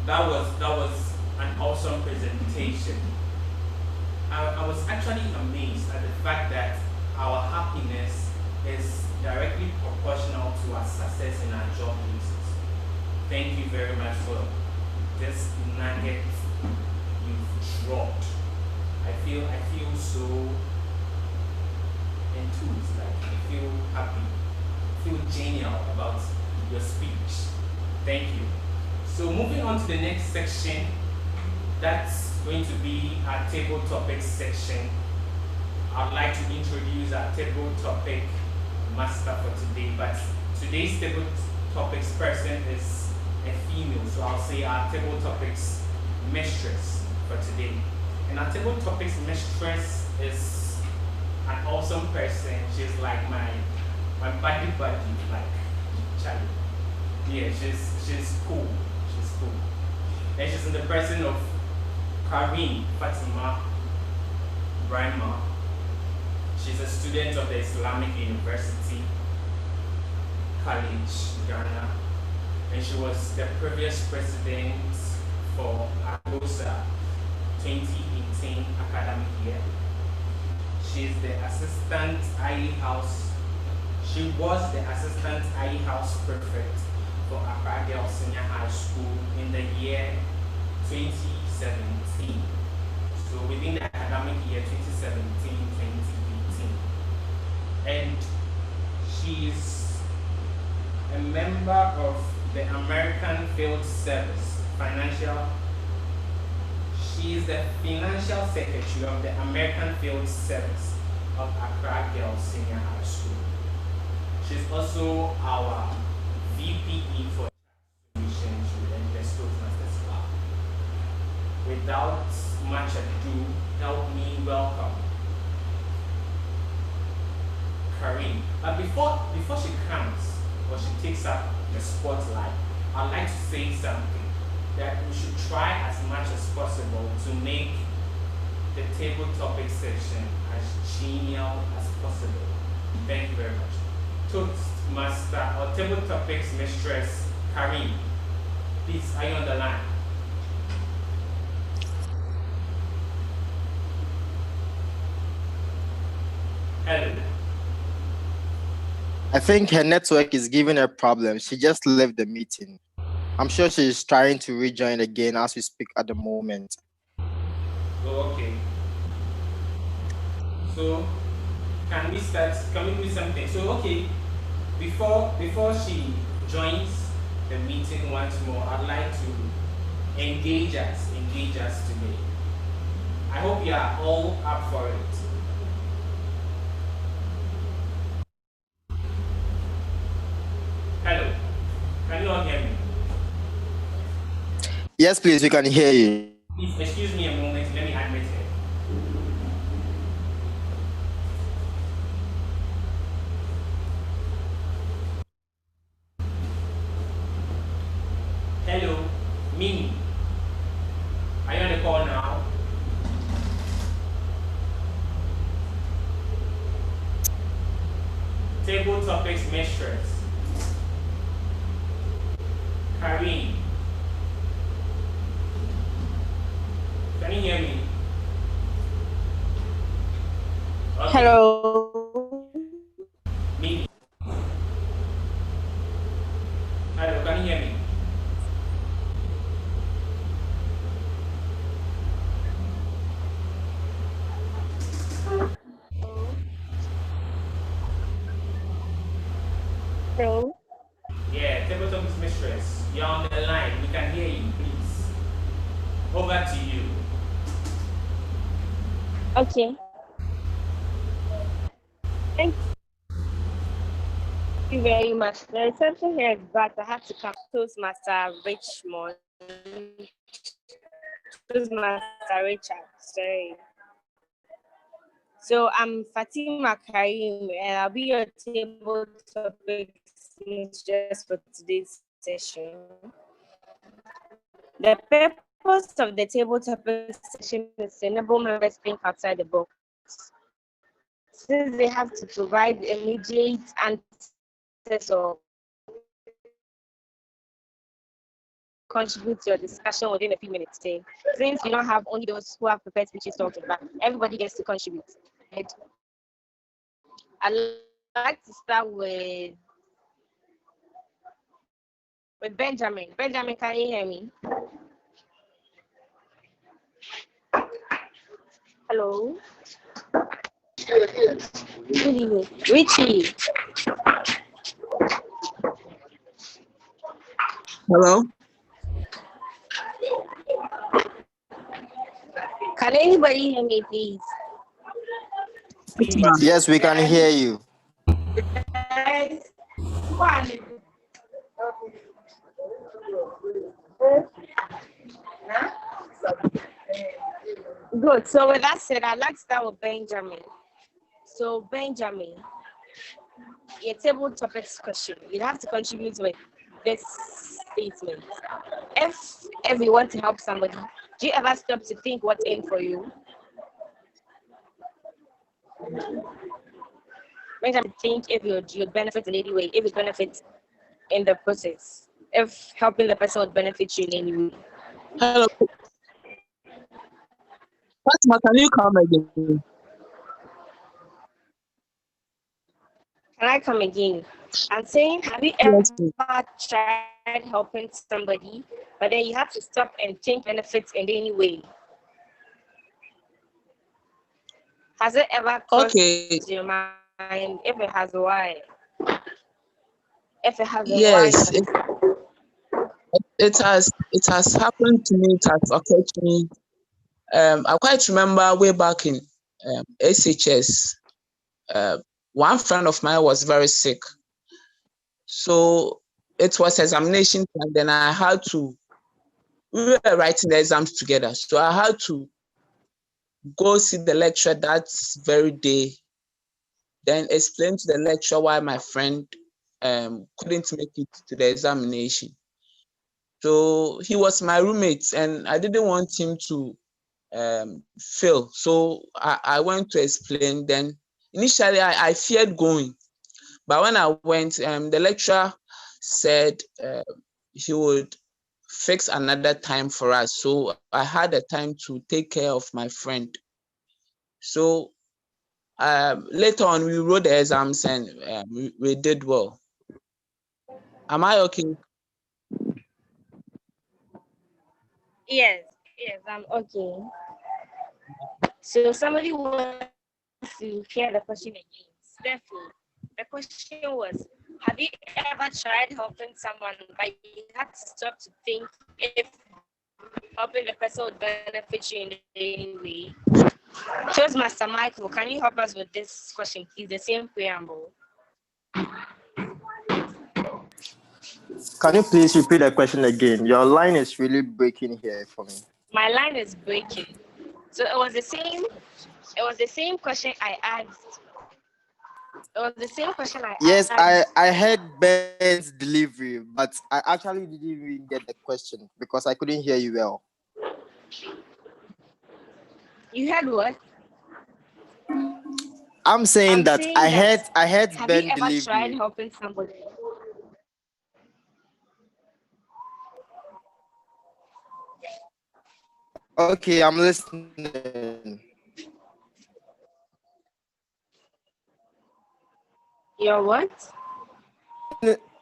That was an awesome presentation. I was actually amazed at the fact that our happiness is directly proportional to our success in our job places. Thank you very much for this nugget you've dropped. I feel so enthused, like I feel happy, feel genial about your speech. Thank you. So moving on to the next section, that's going to be our table topics section. I'd like to introduce our table topic master for today, but today's table topics person is a female, so I'll say our table topics mistress for today. And our table topics mistress is an awesome person. She's like my buddy, like Charlie. Yeah, she's cool. She's cool. And she's in the person of Karim Fatima Brahma. She's a student of the Islamic University College, Ghana. And she was the previous president for AGOSA 2018 academic year. She's the assistant IE House. She was the assistant IE House prefect for Accra Girls Senior High School in the year 2017. So within the academic year 2017-2018. And she's a member of the American Field Service Financial. She is the financial secretary of the American Field Service of Accra Girls Senior High School. She's also our VPE for Transformation and the Toastmasters Club. Without much ado, help me welcome Karim. But before she comes or she takes up the spotlight, I'd like to say something, that we should try as much as possible to make the table topic section as genial as possible. Thank you very much. Toastmaster or table topics mistress Karim, please, are you on the line? Hello. I think her network is giving her problems. She just left the meeting. I'm sure she's trying to rejoin again as we speak at the moment. Oh, okay. So can we do something? So okay, before she joins the meeting once more, I'd like to engage us today. I hope you are all up for it. Yes, please, we can hear you. Please excuse me a moment. Let me admit it. Hello, Mimi. Are you on the call now? Table topics mistress. Kareem. Can you hear me? Okay. Hello. Mimi. Hello, can you hear me? Hello. Yeah, table topics mistress. You're on the line. We can hear you, please. Over to you. Okay. Thank you very much. The reception here is bad. I have to come. Toastmaster Richmond. Toastmaster Richard. Sorry. So I'm Fatima Karim, and I'll be your table topics mistress for today's session. The purpose of the table topics session is to enable members think outside the box, since they have to provide immediate answers or contribute to your discussion within a few minutes. Since you don't have only those who have prepared speeches talking, but everybody gets to contribute. Right? I'd like to start with Benjamin. Benjamin, can you hear me? Hello. Good evening. Richie. Hello. Can anybody hear me, please? Yes, we can hear you. Good. So with that said, I'd like to start with Benjamin. So Benjamin, your table topics question. You have to contribute with this statement. If you want to help somebody, do you ever stop to think what's in for you? Benjamin, think if you'd benefit in any way, if it benefits in the process, if helping the person would benefit you in any way. Hello. Fatima, can you come again? Can I come again? I'm saying, have you ever Yes, please. tried helping somebody, but then you have to stop and think benefits in any way? Has it ever crossed your mind? If it has, why? If it hasn't, why? Yes, it has happened to me. It has occurred to me. I quite remember way back in SHS. One friend of mine was very sick, so it was examination time. Then I had to. We were writing the exams together, so I had to go see the lecturer that very day. Then explain to the lecturer why my friend couldn't make it to the examination. So he was my roommate, and I didn't want him to fail. So I went to explain. Then initially I feared going, but when I went, the lecturer said he would fix another time for us. So I had a time to take care of my friend. So later on, we wrote the exams and we did well. Am I okay? Yes, I'm okay. So somebody wants to hear the question again. Stephanie, the question was, have you ever tried helping someone, but you had to stop to think if helping the person would benefit you in any way? Toastmaster Michael, can you help us with this question, please? The same preamble. Can you please repeat the question again? Your line is really breaking here for me. My line is breaking. So it was the same. It was the same question I asked. It was the same question I Yes, asked. I heard Ben's delivery, but I actually didn't even get the question because I couldn't hear you well. You heard what? I'm saying that saying I that heard Have Ben you ever tried delivery. helping somebody? Okay, I'm listening. Your what?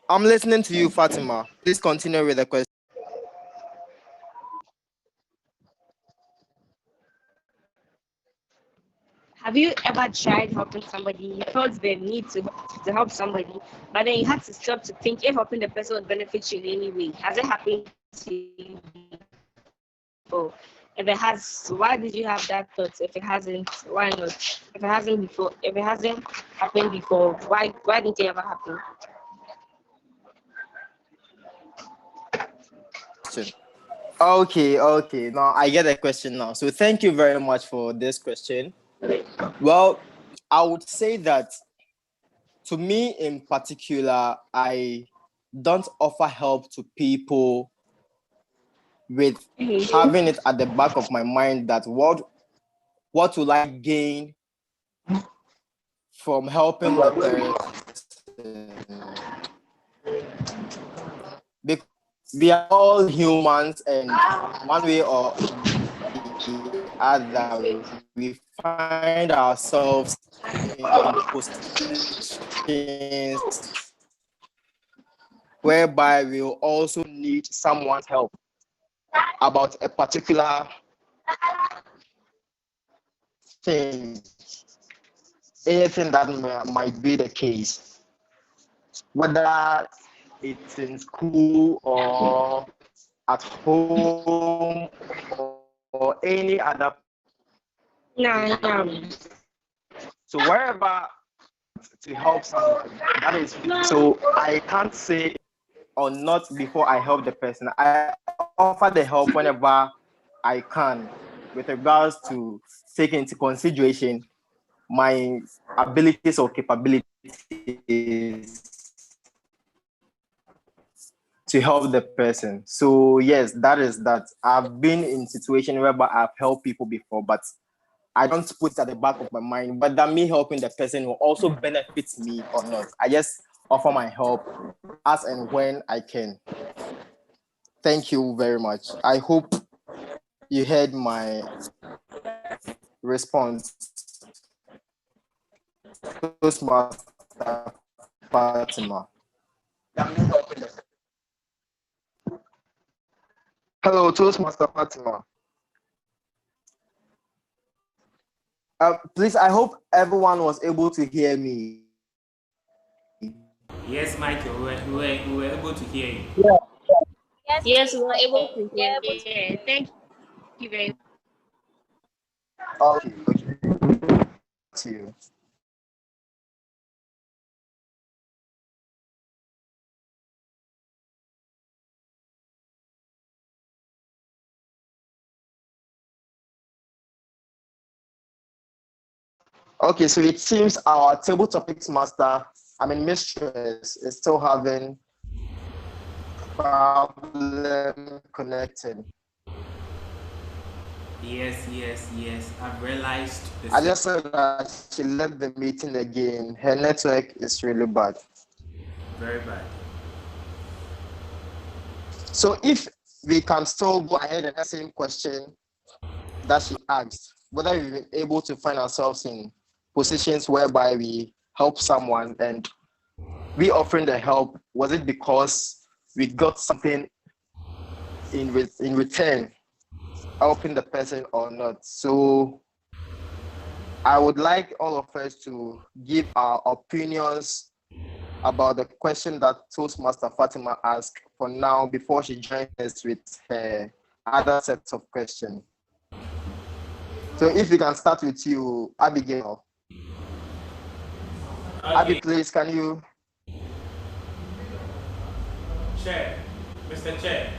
I'm listening to you, Fatima. Please continue with the question. Have you ever tried helping somebody? You felt the need to help somebody, but then you had to stop to think if helping the person would benefit you in any way. Has it happened to you before? If it has, why did you have that thought? If it hasn't, why not? If it hasn't happened before, why didn't it ever happen? Okay. Now I get the question now. So thank you very much for this question. Well, I would say that to me in particular, I don't offer help to people with having it at the back of my mind that what will I gain from helping the person? Because we are all humans, and one way or the other, we find ourselves in positions whereby we will also need someone's help about a particular thing, anything that might be the case, whether it's in school or at home or any other place. So wherever to help someone, that is so I can't say or not before I help the person. I offer the help whenever I can, with regards to take into consideration my abilities or capabilities to help the person. So yes, that is that. I've been in situations whereby I've helped people before, but I don't put it at the back of my mind whether me helping the person will also benefit me or not. I just offer my help as and when I can. Thank you very much. I hope you heard my response. Toastmaster Fatima. Hello, Toastmaster Fatima. Please, I hope everyone was able to hear me. Yes, Michael, we were able to hear you. Yes, we were able to hear. Thank you very much. Okay. To you. Okay, so it seems our table topics master, mistress, is still having problem connecting. Yes. I've realized the I same. just saw that she left the meeting again. Her network is really bad. Very bad. So if we can still go ahead and ask the same question that she asked, whether we've been able to find ourselves in positions whereby we help someone and we offering the help, was it because we got something in return, helping the person or not? So I would like all of us to give our opinions about the question that Toastmaster Fatima asked for now before she joins us with her other sets of questions. So if we can start with you, Abigail. Okay. Abby, please, can you? Chair. Mr. Chair.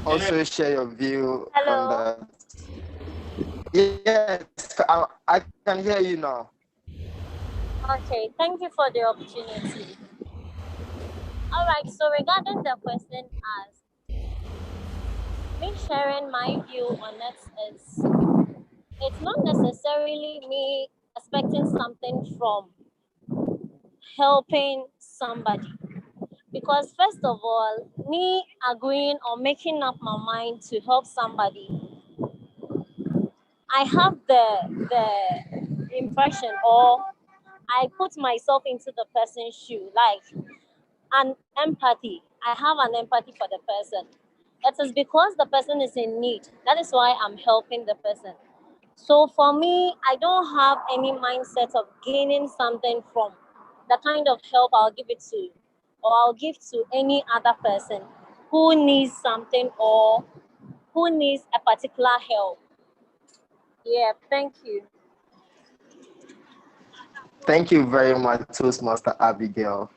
Also share your view on Hello. that. Yes, I can hear you now. Okay, thank you for the opportunity. All right, so regarding the question asked, me sharing my view on it is it's not necessarily me expecting something from helping somebody. Because first of all, me agreeing or making up my mind to help somebody, I have the impression or I put myself into the person's shoe, like an empathy. I have an empathy for the person. It is because the person is in need. That is why I'm helping the person. So for me, I don't have any mindset of gaining something from the kind of help I'll give it to, or I'll give to any other person who needs something or who needs a particular help. Yeah, thank you. Thank you very much, Toastmaster Abigail.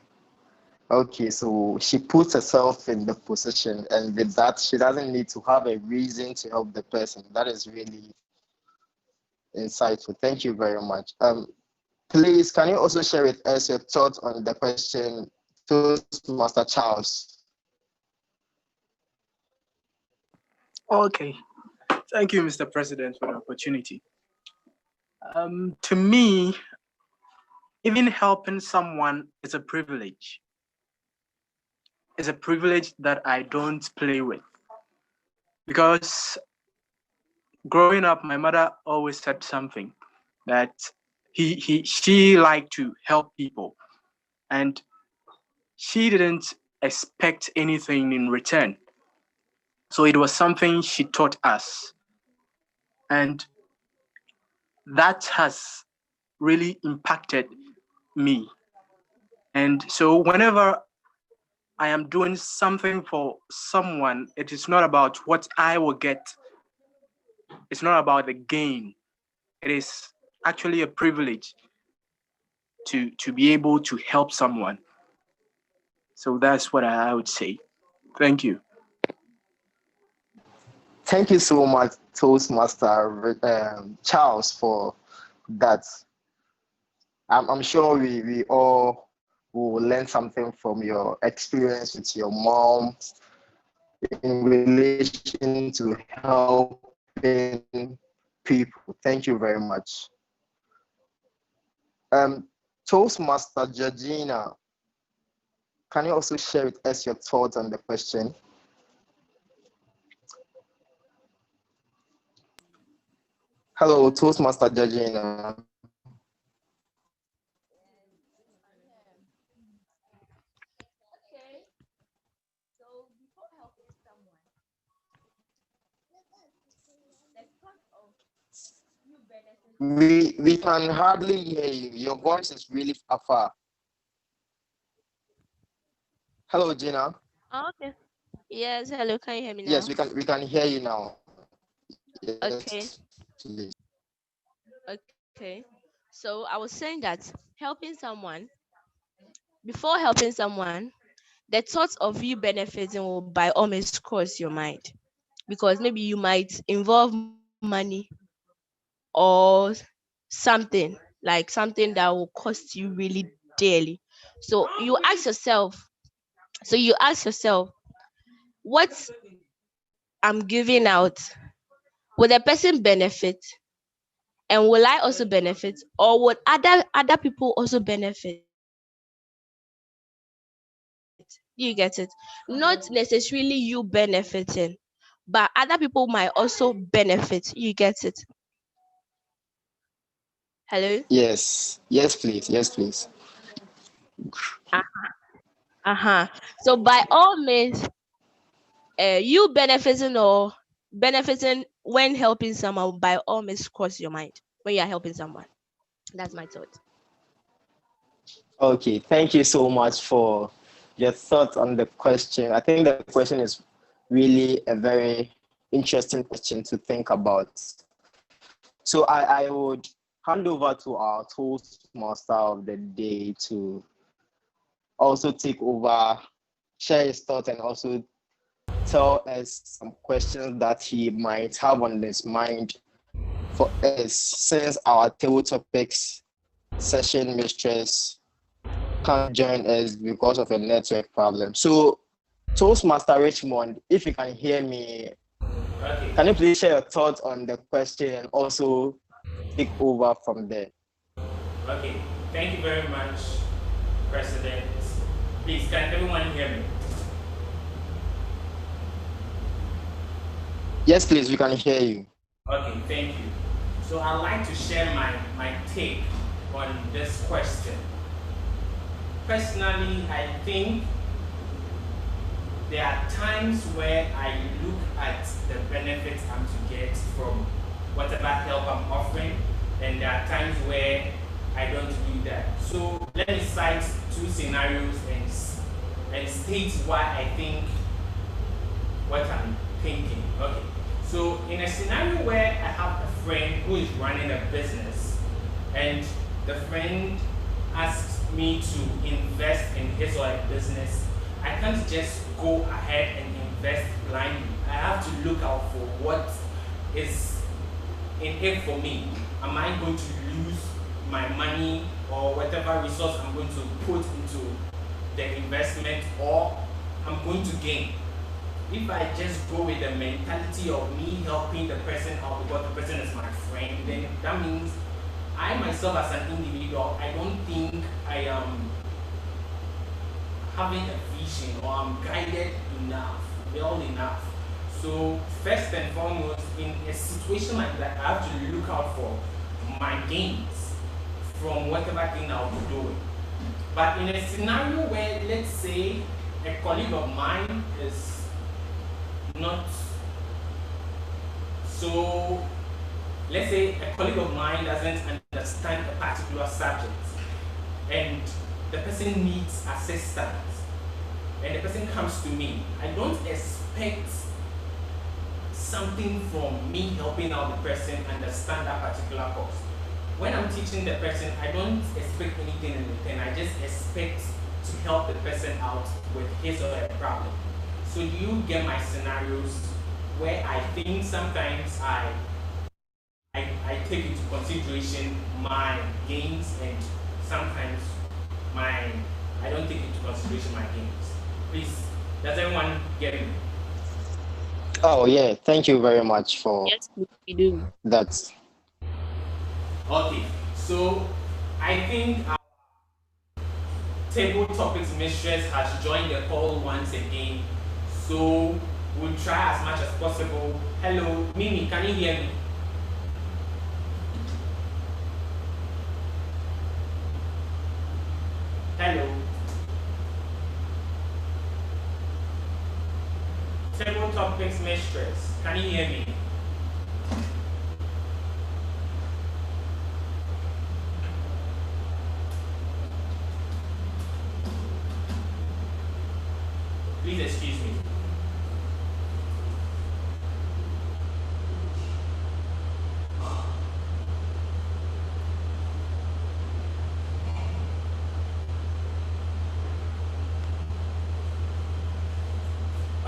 Okay, so she puts herself in the position, and with that, she doesn't need to have a reason to help the person. That is really insightful. Thank you very much. Please, can you also share with us your thoughts on the question, Toastmaster Charles? Okay, thank you, Mr. President, for the opportunity. To me, even helping someone is a privilege. It's a privilege that I don't play with. Because growing up, my mother always said something that she liked to help people, and she didn't expect anything in return. So it was something she taught us. And that has really impacted me. And so whenever I am doing something for someone, it is not about what I will get. It's not about the gain. It is actually a privilege to be able to help someone. So that's what I would say. Thank you. Thank you so much, Toastmaster Charles, for that. I'm sure we all will learn something from your experience with your mom in relation to helping people. Thank you very much. Toastmaster Georgina, can you also share with us your thoughts on the question? Hello, Toastmaster Georgina. We can hardly hear you. Your voice is really far. Hello, Gina. Okay. Yes, hello. Can you hear me Yes, now? we can hear you now. Okay. Yes, please. Okay. So I was saying that helping someone, before helping someone, the thought of you benefiting will by all means cross your mind, because maybe you might involve money or something, like something that will cost you really dearly. So you ask yourself, what I'm giving out, will the person benefit? And will I also benefit, or would other people also benefit? You get it? Not necessarily you benefiting, but other people might also benefit. You get it? Hello? Yes, yes, please. Yes, please. Uh-huh. So by all means, you benefiting or benefiting when helping someone, by all means cross your mind when you are helping someone. That's my thought. Okay, thank you so much for your thoughts on the question. I think the question is really a very interesting question to think about. So I would hand over to our Toastmaster of the day to also take over share his thoughts and also tell us some questions that he might have on his mind for us, since our table topics session mistress can't join us because of a network problem. So, Toastmaster Richmond, if you can hear me, Okay. can you please share your thoughts on the question and also take over from there? Okay. Thank you very much, President. Please, can everyone hear me? Yes, please, we can hear you. Okay, thank you. So I'd like to share my take on this question. Personally, I think there are times where I look at the benefits I'm to get from whatever help I'm offering, and there are times where I don't do that. So let me cite two scenarios and state why I think what I'm thinking. Okay. So in a scenario where I have a friend who is running a business, and the friend asks me to invest in his or her business, I can't just go ahead and invest blindly. I have to look out for what is in it for me. Am I going to lose my money or whatever resource I'm going to put into the investment, or I'm going to gain? If I just go with the mentality of me helping the person out because the person is my friend, then that means I myself as an individual, I don't think I am having a vision or I'm guided enough, well enough. So first and foremost, in a situation like that, I have to look out for my gains from whatever thing I'll be doing. But in a scenario where, let's say, a colleague of mine is not so, let's say a colleague of mine doesn't understand a particular subject and the person needs assistance and the person comes to me, I don't expect something from me helping out the person understand that particular course. When I'm teaching the person, I don't expect anything in return. I just expect to help the person out with his or her problem. So do you get my scenarios where I think sometimes I take into consideration my gains, and sometimes I don't take into consideration my gains. Please, does everyone get me? Oh yeah, thank you very much for Yes, we do. that. Okay, so I think our table topics mistress has joined the call once again. So we'll try as much as possible. Hello, Mimi, can you hear me? Hello. Table topics mistress, can you hear me? Please excuse me.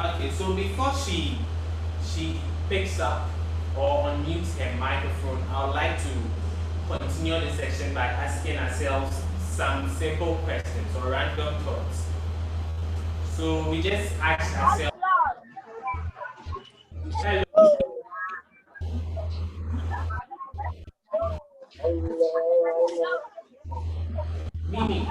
Okay, so before she picks up or unmutes her microphone, I would like to continue the section by asking ourselves some simple questions or random thoughts. So we just ask ourselves, hello. Mimi.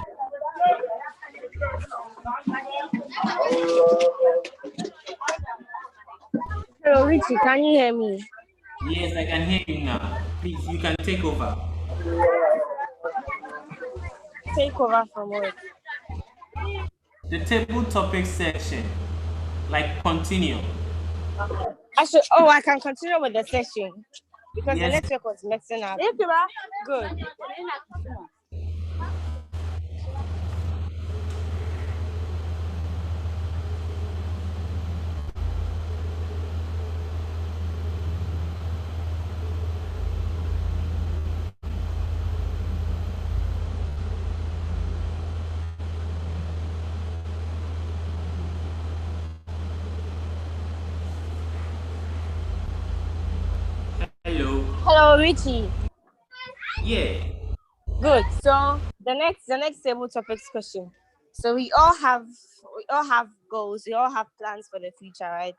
Hello, Richie, can you hear me? Yes, I can hear you now. Please, you can take over. Take over from where? The table topic section, like continue. I can continue with the session because Yes. the network was messing up. Good. Hello, Richie. Yeah. Good. So the next table topics question. So we all have goals. We all have plans for the future, right?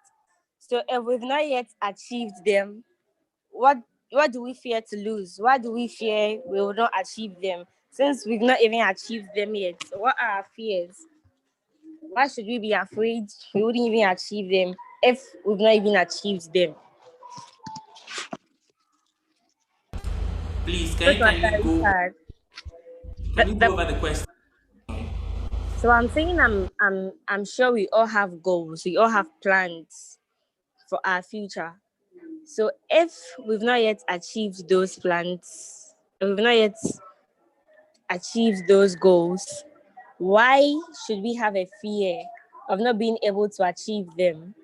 So if we've not yet achieved them, what what do we fear to lose? What do we fear we will not achieve them? Since we've not even achieved them yet, so what are our fears? Why should we be afraid we wouldn't even achieve them if we've not even achieved them? Please, That's what kindly I go said. can you go The over the question? So I'm saying I'm sure we all have goals. We all have plans for our future. So if we've not yet achieved those plans, if we've not yet achieved those goals, why should we have a fear of not being able to achieve them?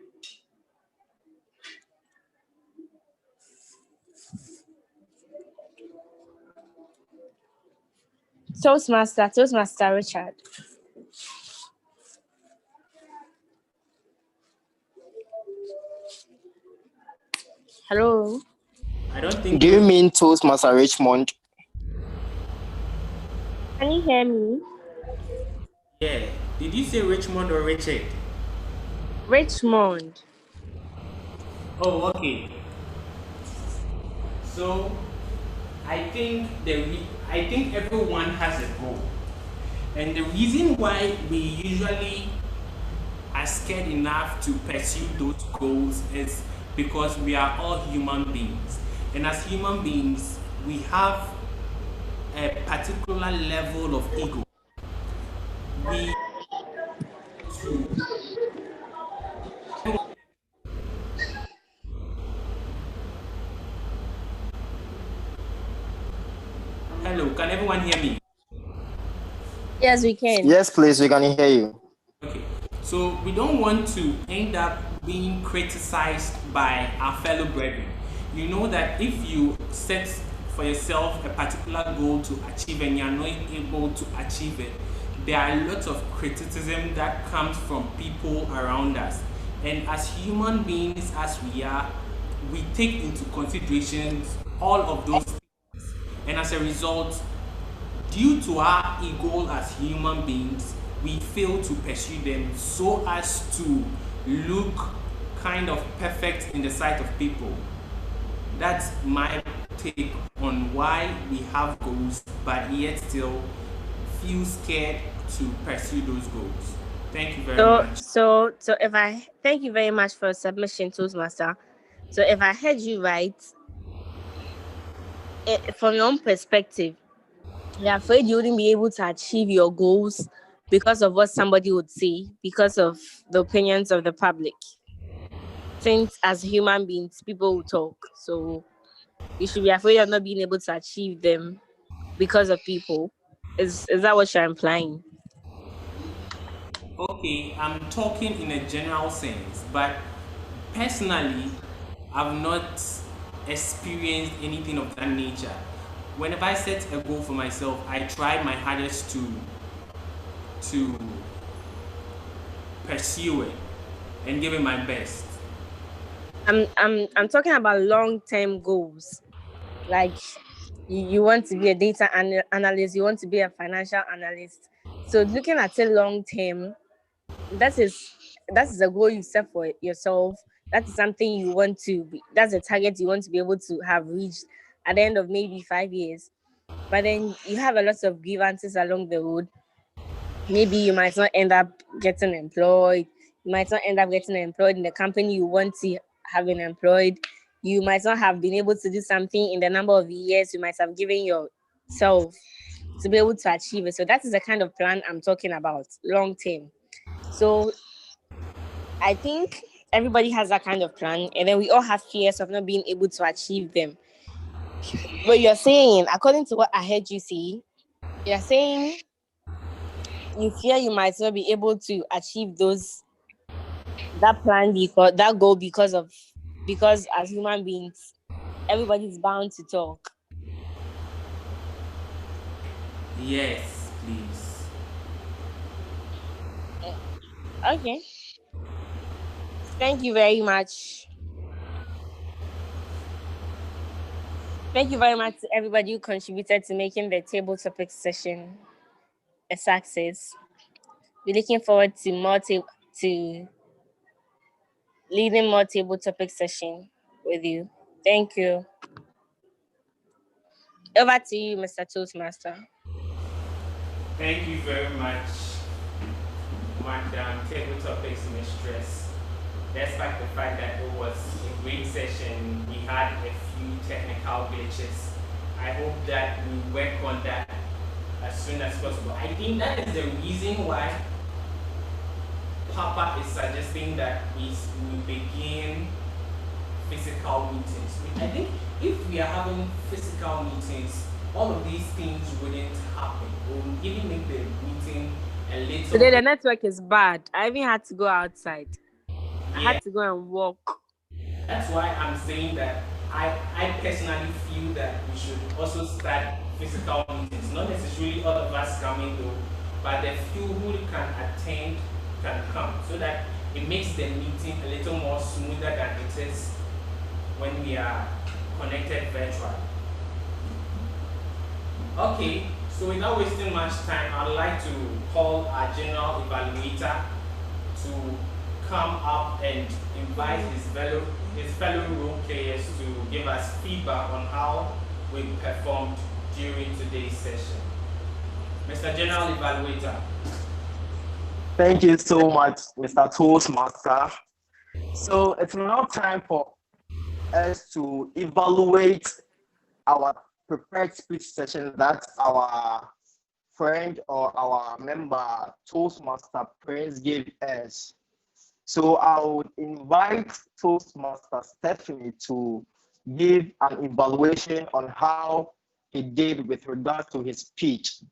Toastmaster Richard. Hello. I don't think Do you those mean Toastmaster Richmond? Can you hear me? yeah. Did you say Richmond or Richard? Richmond. Oh, okay. So I think everyone has a goal. And the reason why we usually are scared enough to pursue those goals is because we are all human beings. And as human beings, we have a particular level of ego. We to hello, can everyone hear me? Yes, we can. Yes, please, we can hear you. Okay, so we don't want to end up being criticized by our fellow brethren. You know that if you set for yourself a particular goal to achieve and you're not able to achieve it, there are lots of criticism that comes from people around us. And as human beings as we are, we take into consideration all of those things. And as a result, due to our ego as human beings, we fail to pursue them so as to look kind of perfect in the sight of people. That's my take on why we have goals, but yet still feel scared to pursue those goals. Thank you very much. So if I thank you very much for submission, Toastmaster. So if I heard you right, from your own perspective, you're afraid you wouldn't be able to achieve your goals because of what somebody would say, because of the opinions of the public. Since as human beings, people will talk. So you should be afraid of not being able to achieve them because of people. Is that what you're implying? Okay, I'm talking in a general sense, but personally, I've not experienced anything of that nature. Whenever I set a goal for myself, I try my hardest to pursue it and give it my best. I'm talking about long-term goals. Like you want to be a data analyst, you want to be a financial analyst. So looking at it long term, that is a goal you set for yourself. That is something you want to be, that's a target you want to be able to have reached at the end of maybe 5 years. But then you have a lot of grievances along the road. Maybe you might not end up getting employed. You might not end up getting employed in the company you want to have been employed. You might not have been able to do something in the number of years you might have given yourself to be able to achieve it. So that is the kind of plan I'm talking about, long term. So I think everybody has that kind of plan, and then we all have fears of not being able to achieve them. But you're saying, according to what I heard you say, you're saying you fear you might not be able to achieve that plan because that goal because as human beings, everybody's bound to talk. Yes, please. Okay. Thank you very much. Thank you very much to everybody who contributed to making the table topic session a success. We're looking forward to to leading more table topic session with you. Thank you. Over to you, Mr. Toastmaster. Thank you very much, Madam Table Topics Mistress. Despite the fact that it was a great session, we had a few technical glitches. I hope that we work on that as soon as possible. I think that is the reason why Papa is suggesting that we begin physical meetings. I think if we are having physical meetings, all of these things wouldn't happen. It will even make the meeting a little. Today the network is bad. I even had to go outside. I had to go and walk. That's why I'm saying that I personally feel that we should also start physical meetings. Not necessarily all of us coming though, but the few who can attend can come, so that it makes the meeting a little more smoother than it is when we are connected virtually. Okay, so without wasting much time, I'd like to call our general evaluator to come up and invite his fellow role players to give us feedback on how we performed during today's session. Mr. General Evaluator. Thank you so much, Mr. Toastmaster. So it's now time for us to evaluate our prepared speech session that our friend or our member Toastmaster Prince gave us. So I would invite Toastmaster Stephanie to give an evaluation on how he did with regards to his speech.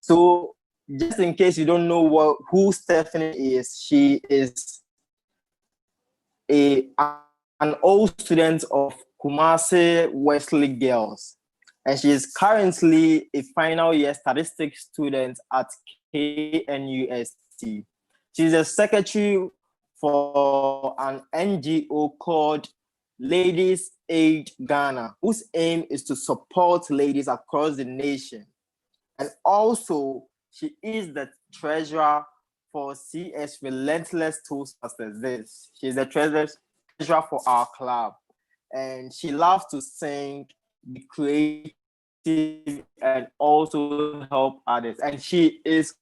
So just in case you don't know who Stephanie is, she is an old student of Kumasi Wesley Girls, and she is currently a final year statistics student at KNUST. She's a secretary for an NGO called Ladies Aid Ghana, whose aim is to support ladies across the nation. And also, she is the treasurer for CS Relentless Toastmasters. She's the treasurer for our club. And she loves to sing, be creative, and also help others. And she is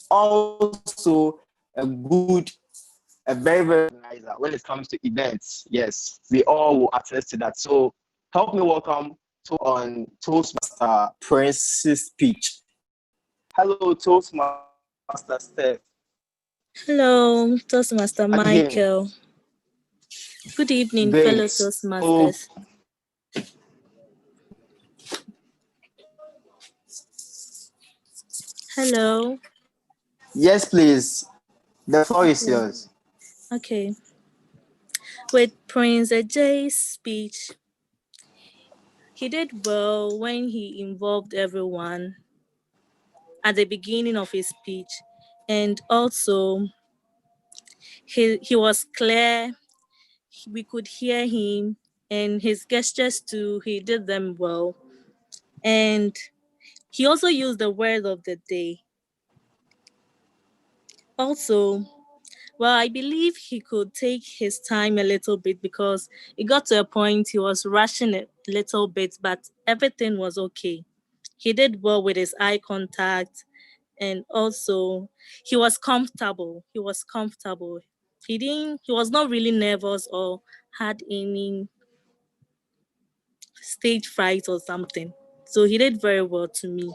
also a very, very organizer when it comes to events. Yes, we all will attest to that. So help me welcome on Toastmaster Prince's speech. Hello, Toastmaster Steph. Hello, Toastmaster Michael. Good evening, Great. fellow Toastmasters. Hello. Yes, please. The floor is yours. Okay. With Prince Ajay's speech, he did well when he involved everyone at the beginning of his speech, and also he was clear. We could hear him, and his gestures too, he did them well. And he also used the word of the day. Also, well, I believe he could take his time a little bit because it got to a point he was rushing it a little bit, but everything was okay. He did well with his eye contact, and also he was comfortable. He was not really nervous or had any stage fright or something. So he did very well to me.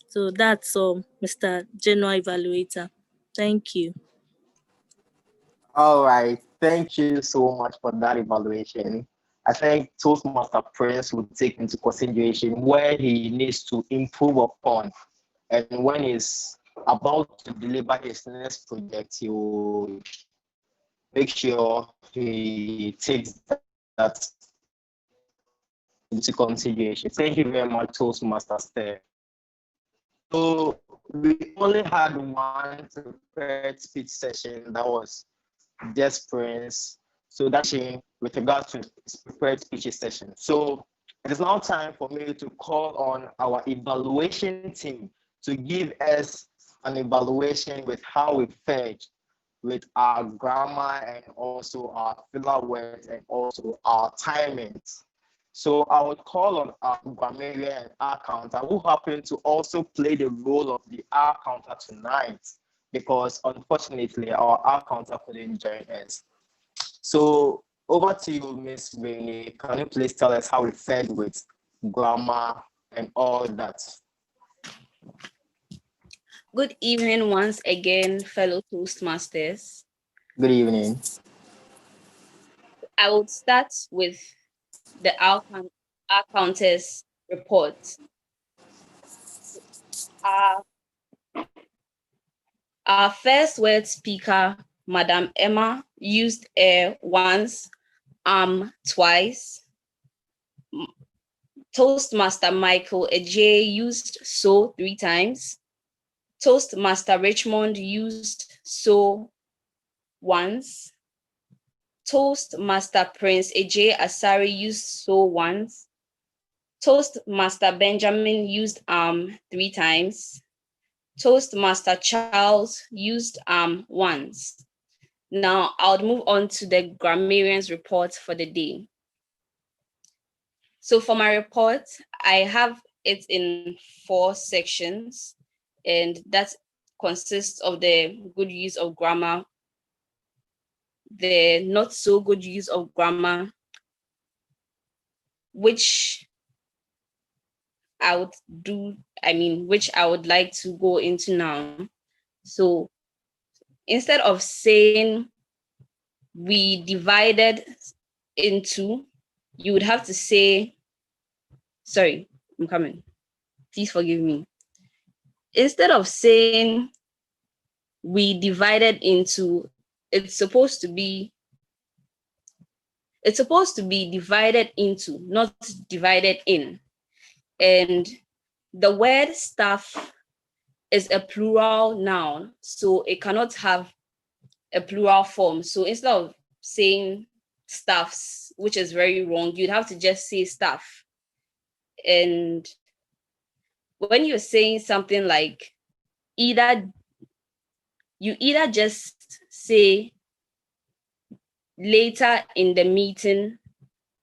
So that's all, Mr. General Evaluator. Thank you. All right. Thank you so much for that evaluation. I think Toastmaster Prince will take into consideration where he needs to improve upon. And when he's about to deliver his next project, he will make sure he takes that into consideration. Thank you very much, Toastmaster Steph. So we only had one prepared speech session, that was just Prince. So that's with regards to his prepared speech session. So It is now time for me to call on our evaluation team to give us an evaluation with how we fared with our grammar and also our filler words and also our timings. So I would call on our grammarian and our counter who happen to also play the role of the R counter tonight because unfortunately our R counter couldn't join us. So over to you, Miss Rainey. Can you please tell us how we fared with grammar and all that? Good evening once again, fellow Toastmasters. Good evening. I would start with the our counters report. Our first word speaker, Madam Emma, used once, twice. Toastmaster Michael Ej used so 3 times. Toastmaster Richmond used so once. Toastmaster Prince Ej Asari used so once. Toastmaster Benjamin used 3 times. Toastmaster Charles used once. Now I'll move on to the grammarian's report for the day. So for my report, I have it in 4 sections, and that consists of the good use of grammar, the not so good use of grammar, which I would like to go into now. So instead of saying we divided into, you would have to say, sorry, I'm coming. Please forgive me. Instead of saying we divided into, it's supposed to be divided into, not divided in. And the word stuff is a plural noun, so it cannot have a plural form. So instead of saying stuffs, which is very wrong, you'd have to just say stuff. And when you're saying something like you either just say later in the meeting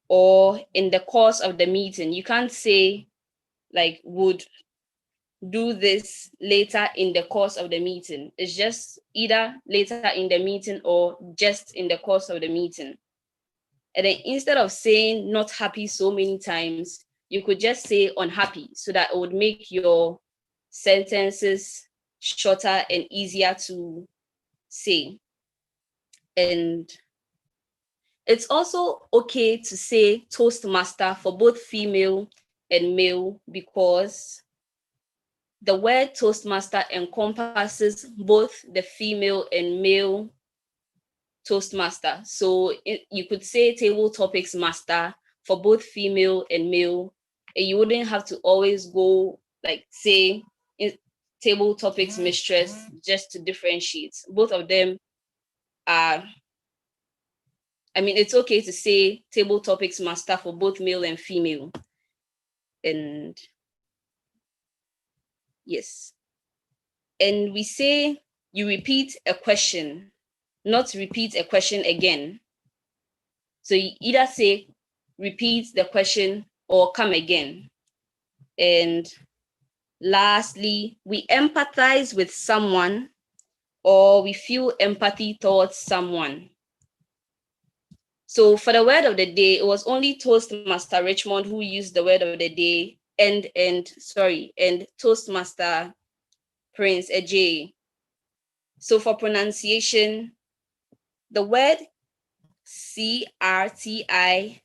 or in the course of the meeting. You can't say like would do this later in the course of the meeting. It's just either later in the meeting or just in the course of the meeting. And then instead of saying not happy so many times, you could just say unhappy so that it would make your sentences shorter and easier to say. And it's also okay to say Toastmaster for both female and male because the word Toastmaster encompasses both the female and male Toastmaster. So you could say Table Topics Master for both female and male, and you wouldn't have to always go like say Table Topics Mistress just to differentiate. Both of them are, it's okay to say Table Topics Master for both male and female. And yes. And we say you repeat a question, not repeat a question again. So you either say repeat the question or come again. And lastly, we empathize with someone or we feel empathy towards someone. So for the word of the day, it was only Toastmaster Richmond who used the word of the day and Toastmaster Prince Ej. So for pronunciation, the word CRTICISM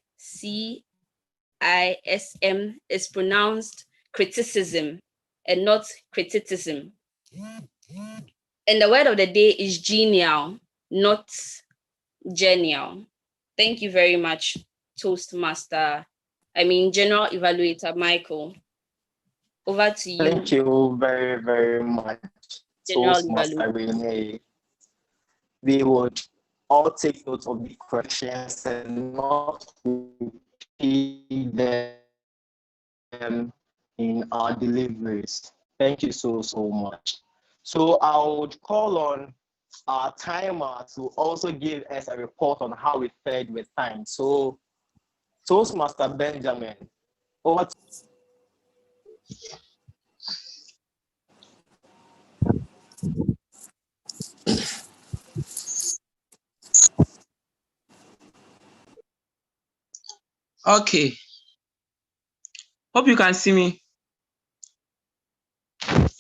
is pronounced criticism and not criticism. And the word of the day is genial, not genial. Thank you very much, General Evaluator Michael. Over to you. Thank you very, very much, Toastmaster Renee. We would all take note of the questions and not repeat them our deliveries. Thank you so much. So I would call on our timer to also give us a report on how we fared with time. So Toastmaster Benjamin, over to Okay. Hope you can see me.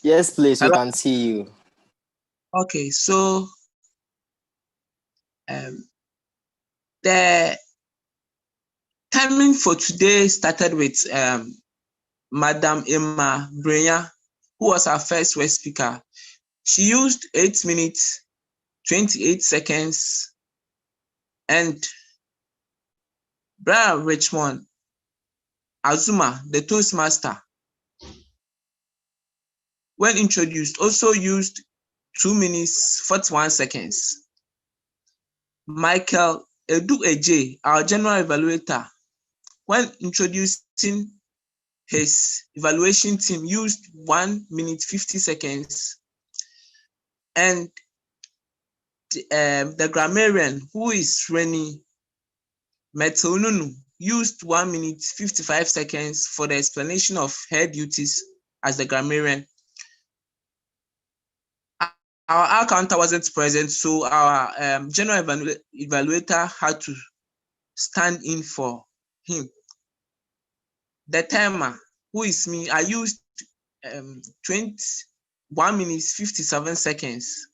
Yes, please, we Hello? can see you. Okay, so the timing for today started with Madam Emma Brenya, who was our first word speaker. She used 8 minutes, 28 seconds, and Brian Richmond Azuma, the Toastmaster, when introduced, also used 2 minutes, 41 seconds. Michael Edu Eje, our general evaluator, when introducing his evaluation team, used 1 minute, 50 seconds. And the grammarian, who is Reni Metonunu, used 1 minute, 55 seconds for the explanation of her duties as the grammarian. Our accountant wasn't present, so our general evaluator had to stand in for him. The timer, who is me, I used 21 minutes, 57 seconds.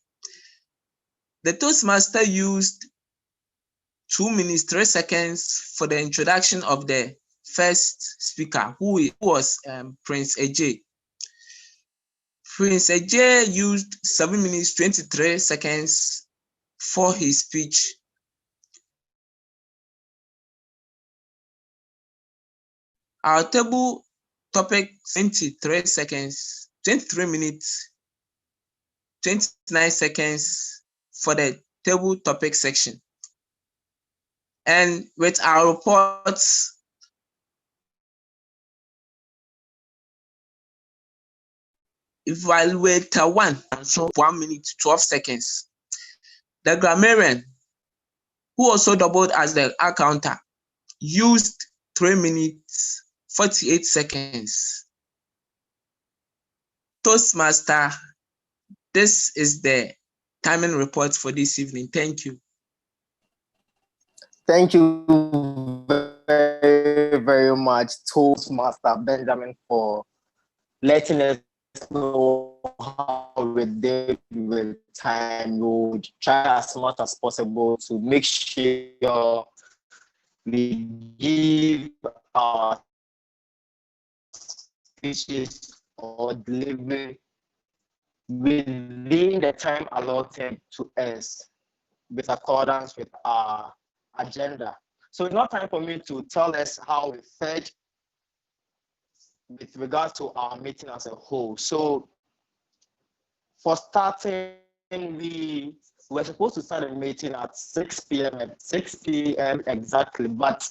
The Toastmaster used 2 minutes, 3 seconds for the introduction of the first speaker, who was Prince Eje. Prince Eje used 7 minutes, 23 seconds for his speech. Our table topic, 23 seconds, 23 minutes, 29 seconds for the table topic section. And with our reports, evaluator 1, so 1 minute, 12 seconds. The grammarian, who also doubled as the accountant, used 3 minutes, 48 seconds. Toastmaster, this is the timing report for this evening. Thank you. Thank you very much, Toastmaster Benjamin, for letting us know how we did with time. We would try as much as possible to make sure we give our speeches or delivery within the time allotted to us with accordance with our agenda. So it's not time for me to tell us how we fared with regards to our meeting as a whole. So for starting, we were supposed to start a meeting at 6 p.m. exactly, but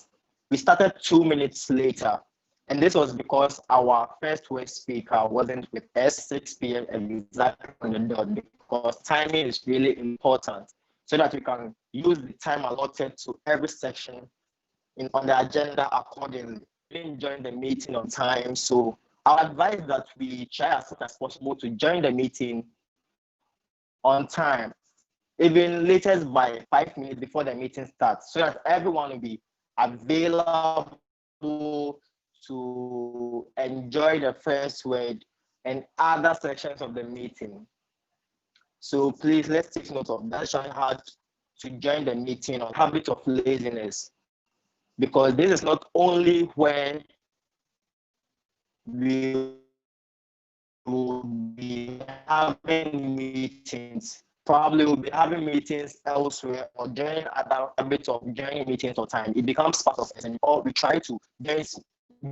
we started 2 minutes later. And this was because our first word speaker wasn't with us 6 p.m. exactly on the dot, because timing is really important so that we can use the time allotted to every section on the agenda accordingly. We didn't join the meeting on time, so I advise that we try as much as possible to join the meeting on time, even latest by 5 minutes before the meeting starts, so that everyone will be available to enjoy the first word and other sections of the meeting. So please, let's take note of that. Showing how to join the meeting on habit of laziness, because this is not only when we will be having meetings. Probably we'll be having meetings elsewhere or during other habits of joining meetings on time. It becomes part of SME. Or we try to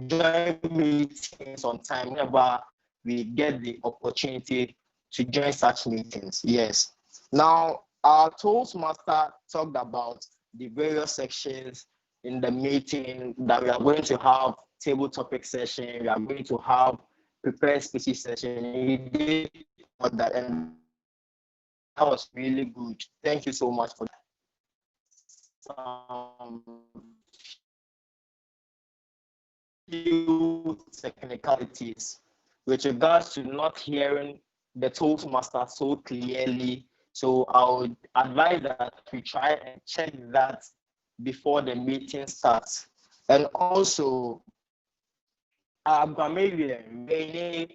join meetings on time whenever we get the opportunity to join such meetings. Yes. Now, our Toastmaster talked about the various sections in the meeting that we are going to have table topic session. We are going to have prepare speeches session. He did all that, and that was really good. Thank you so much for some few technicalities with regards to not hearing the Toastmaster so clearly. So I would advise that we try and check that before the meeting starts. And also, Renee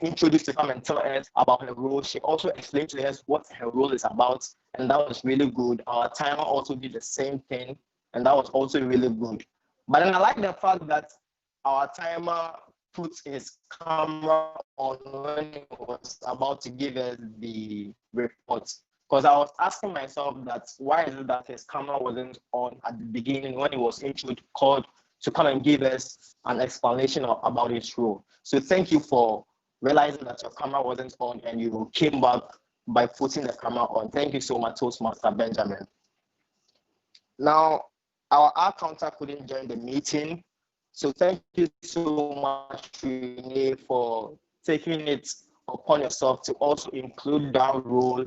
introduced to come and tell us about her role. She also explained to us what her role is about, and that was really good. Our timer also did the same thing, and that was also really good. But then I like the fact that our timer put his camera on when he was about to give us the report. Because I was asking myself that why is it that his camera wasn't on at the beginning when he was called to come and give us an explanation about his role. So thank you for realizing that your camera wasn't on and you came back by putting the camera on. Thank you so much, Toastmaster Benjamin. Now, our art counter couldn't join the meeting. So thank you so much, Renee, for taking it upon yourself to also include that role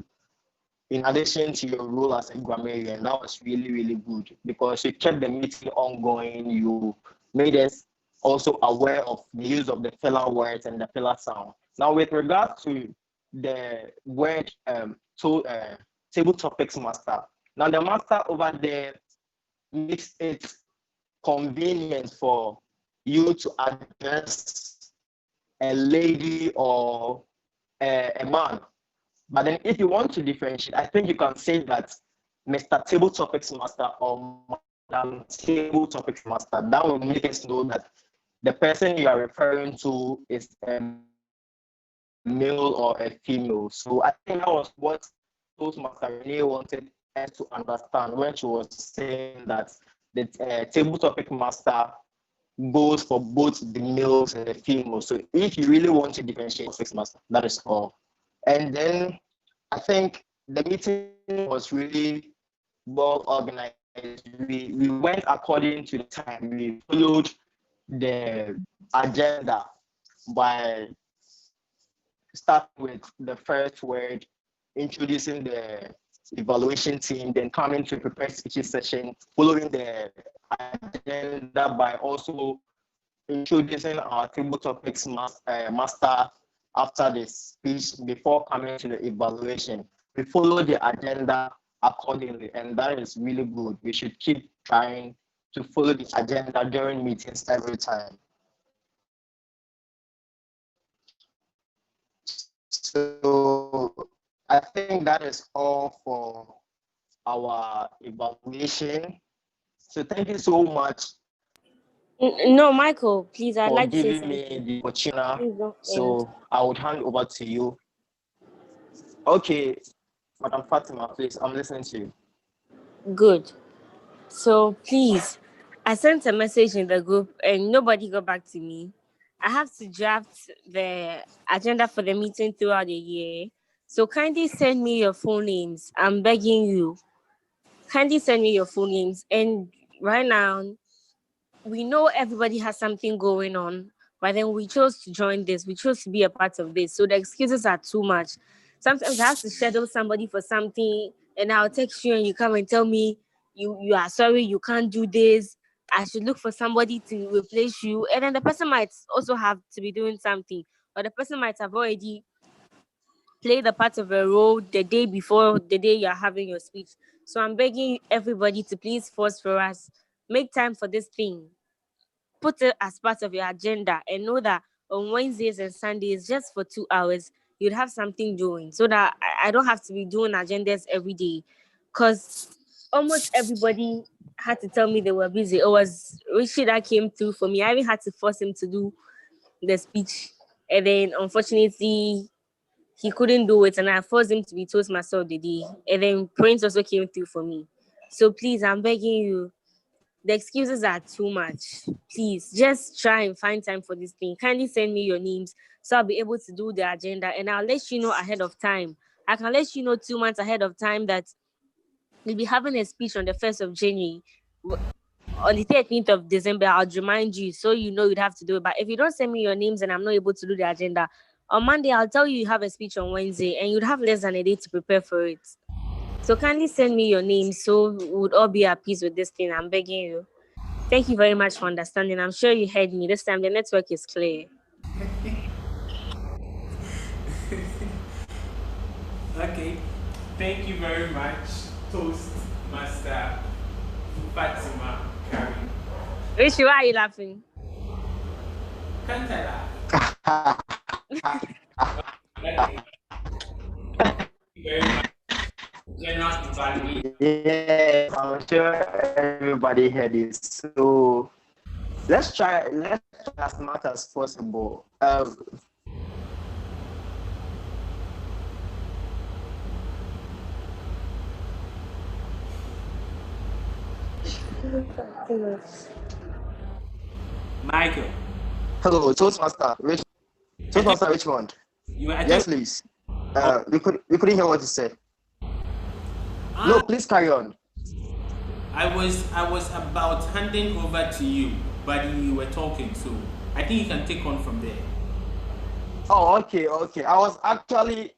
in addition to your role as a grammarian. That was really, really good because you kept the meeting ongoing. You made us also aware of the use of the filler words and the filler sound. Now, with regard to the word table topics master, now the master over there makes it convenient for you to address a lady or a man. But then if you want to differentiate, I think you can say that Mr. Table Topics Master or Madam Table Topics Master. That will make us know that the person you are referring to is a male or a female. So I think that was what Toastmaster Renee wanted us to understand when she was saying that the Table Topic Master goes for both the males and the females. So if you really want to differentiate Topics Master, that is all. And then I think the meeting was really well organized. We went according to the time. We followed the agenda by starting with the first word, introducing the evaluation team, then coming to prepare speeches session, following the agenda by also introducing our table topics master after the speech before coming to the evaluation. We follow the agenda accordingly, and that is really good. We should keep trying to follow the agenda during meetings every time. So I think that is all for our evaluation. So thank you so much No, Michael, please, I'd for like to say giving me something. the opportunity. Please don't end. So I would hand over to you. Okay, Madam Fatima, please, I'm listening to you. Good. So please, I sent a message in the group and nobody got back to me. I have to draft the agenda for the meeting throughout the year. So kindly send me your full names. I'm begging you. Kindly send me your full names. And right now, we know everybody has something going on, but then we chose to join this. We chose to be a part of this. So the excuses are too much. Sometimes I have to schedule somebody for something, and I'll text you and you come and tell me you are sorry, you can't do this. I should look for somebody to replace you. And then the person might also have to be doing something, or the person might have already played the part of a role the day before the day you're having your speech. So I'm begging everybody to please force for us. Make time for this thing. Put it as part of your agenda and know that on Wednesdays and Sundays, just for 2 hours, you'd have something doing so that I don't have to be doing agendas every day. Because almost everybody had to tell me they were busy. It was Richie that came through for me. I even had to force him to do the speech. And then unfortunately, he couldn't do it. And I forced him to be Toastmaster of the day. And then Prince also came through for me. So please, I'm begging you, the excuses are too much. Please, just try and find time for this thing. Kindly send me your names so I'll be able to do the agenda and I'll let you know ahead of time. I can let you know 2 months ahead of time that we'll be having a speech on the 1st of January. on the 13th of December, I'll remind you so you know you'd have to do it. But if you don't send me your names and I'm not able to do the agenda, on Monday, I'll tell you have a speech on Wednesday and you'd have less than a day to prepare for it. So kindly send me your names so we would all be at peace with this thing. I'm begging you. Thank you very much for understanding. I'm sure you heard me. This time the network is clear. Okay, thank you very much, Toastmaster Fatima Kari. Rishi, why are you laughing? Can't I laugh? Okay. Thank you very much. General evaluation. Yes, I'm sure everybody heard it. So let's try as much as possible. Michael. Hello, Toastmaster Richmond. Yes, please. We couldn't hear what you said. No, please carry on. I was about handing over to you, but you were talking, so I think you can take on from there. Oh, okay. I was actually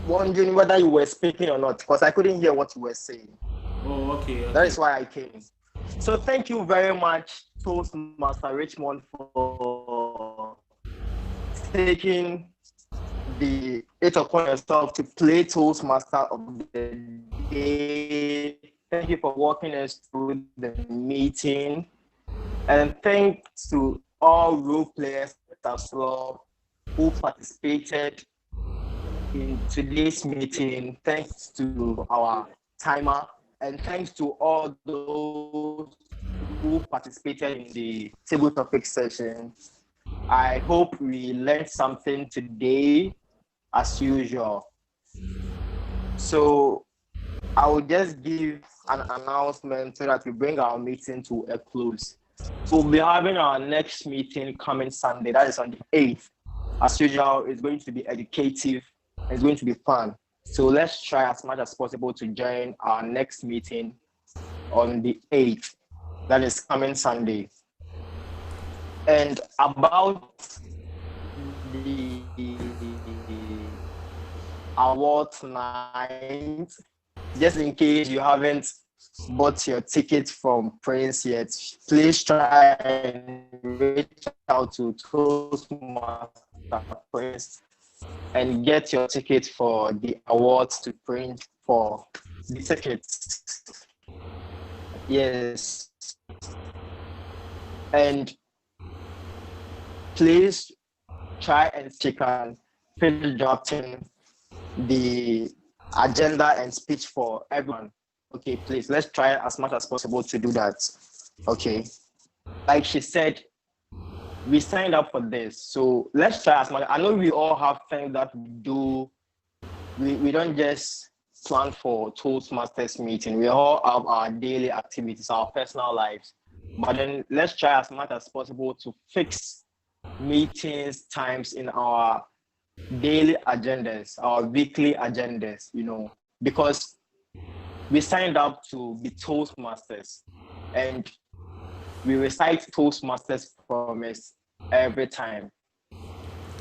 wondering whether you were speaking or not, because I couldn't hear what you were saying. Oh, okay. That is why I came. So thank you very much, Toastmaster Richmond, for taking the it upon yourself to play Toastmaster of the day. Thank you for walking us through the meeting. And thanks to all role players as well who participated in today's meeting. Thanks to our timer, and thanks to all those who participated in the table topic session. I hope we learned something today as usual. So I will just give an announcement so that we bring our meeting to a close. So we'll be having our next meeting coming Sunday, that is on the 8th. As usual, it's going to be educative, it's going to be fun. So let's try as much as possible to join our next meeting on the 8th, that is coming Sunday. And about the award tonight, just in case you haven't bought your ticket from Prince yet, please try and reach out to Toastmaster Prince and get your ticket for the awards to print for the tickets. Yes. And please try and stick on finish drafting the agenda and speech for everyone. Okay, please, let's try as much as possible to do that. Okay. Like she said, we signed up for this. So let's try as much. I know we all have things that we do. We don't just plan for Toastmasters meeting. We all have our daily activities, our personal lives. But then let's try as much as possible to fix meetings times in our daily agendas, our weekly agendas, because we signed up to be Toastmasters and we recite Toastmasters promise every time.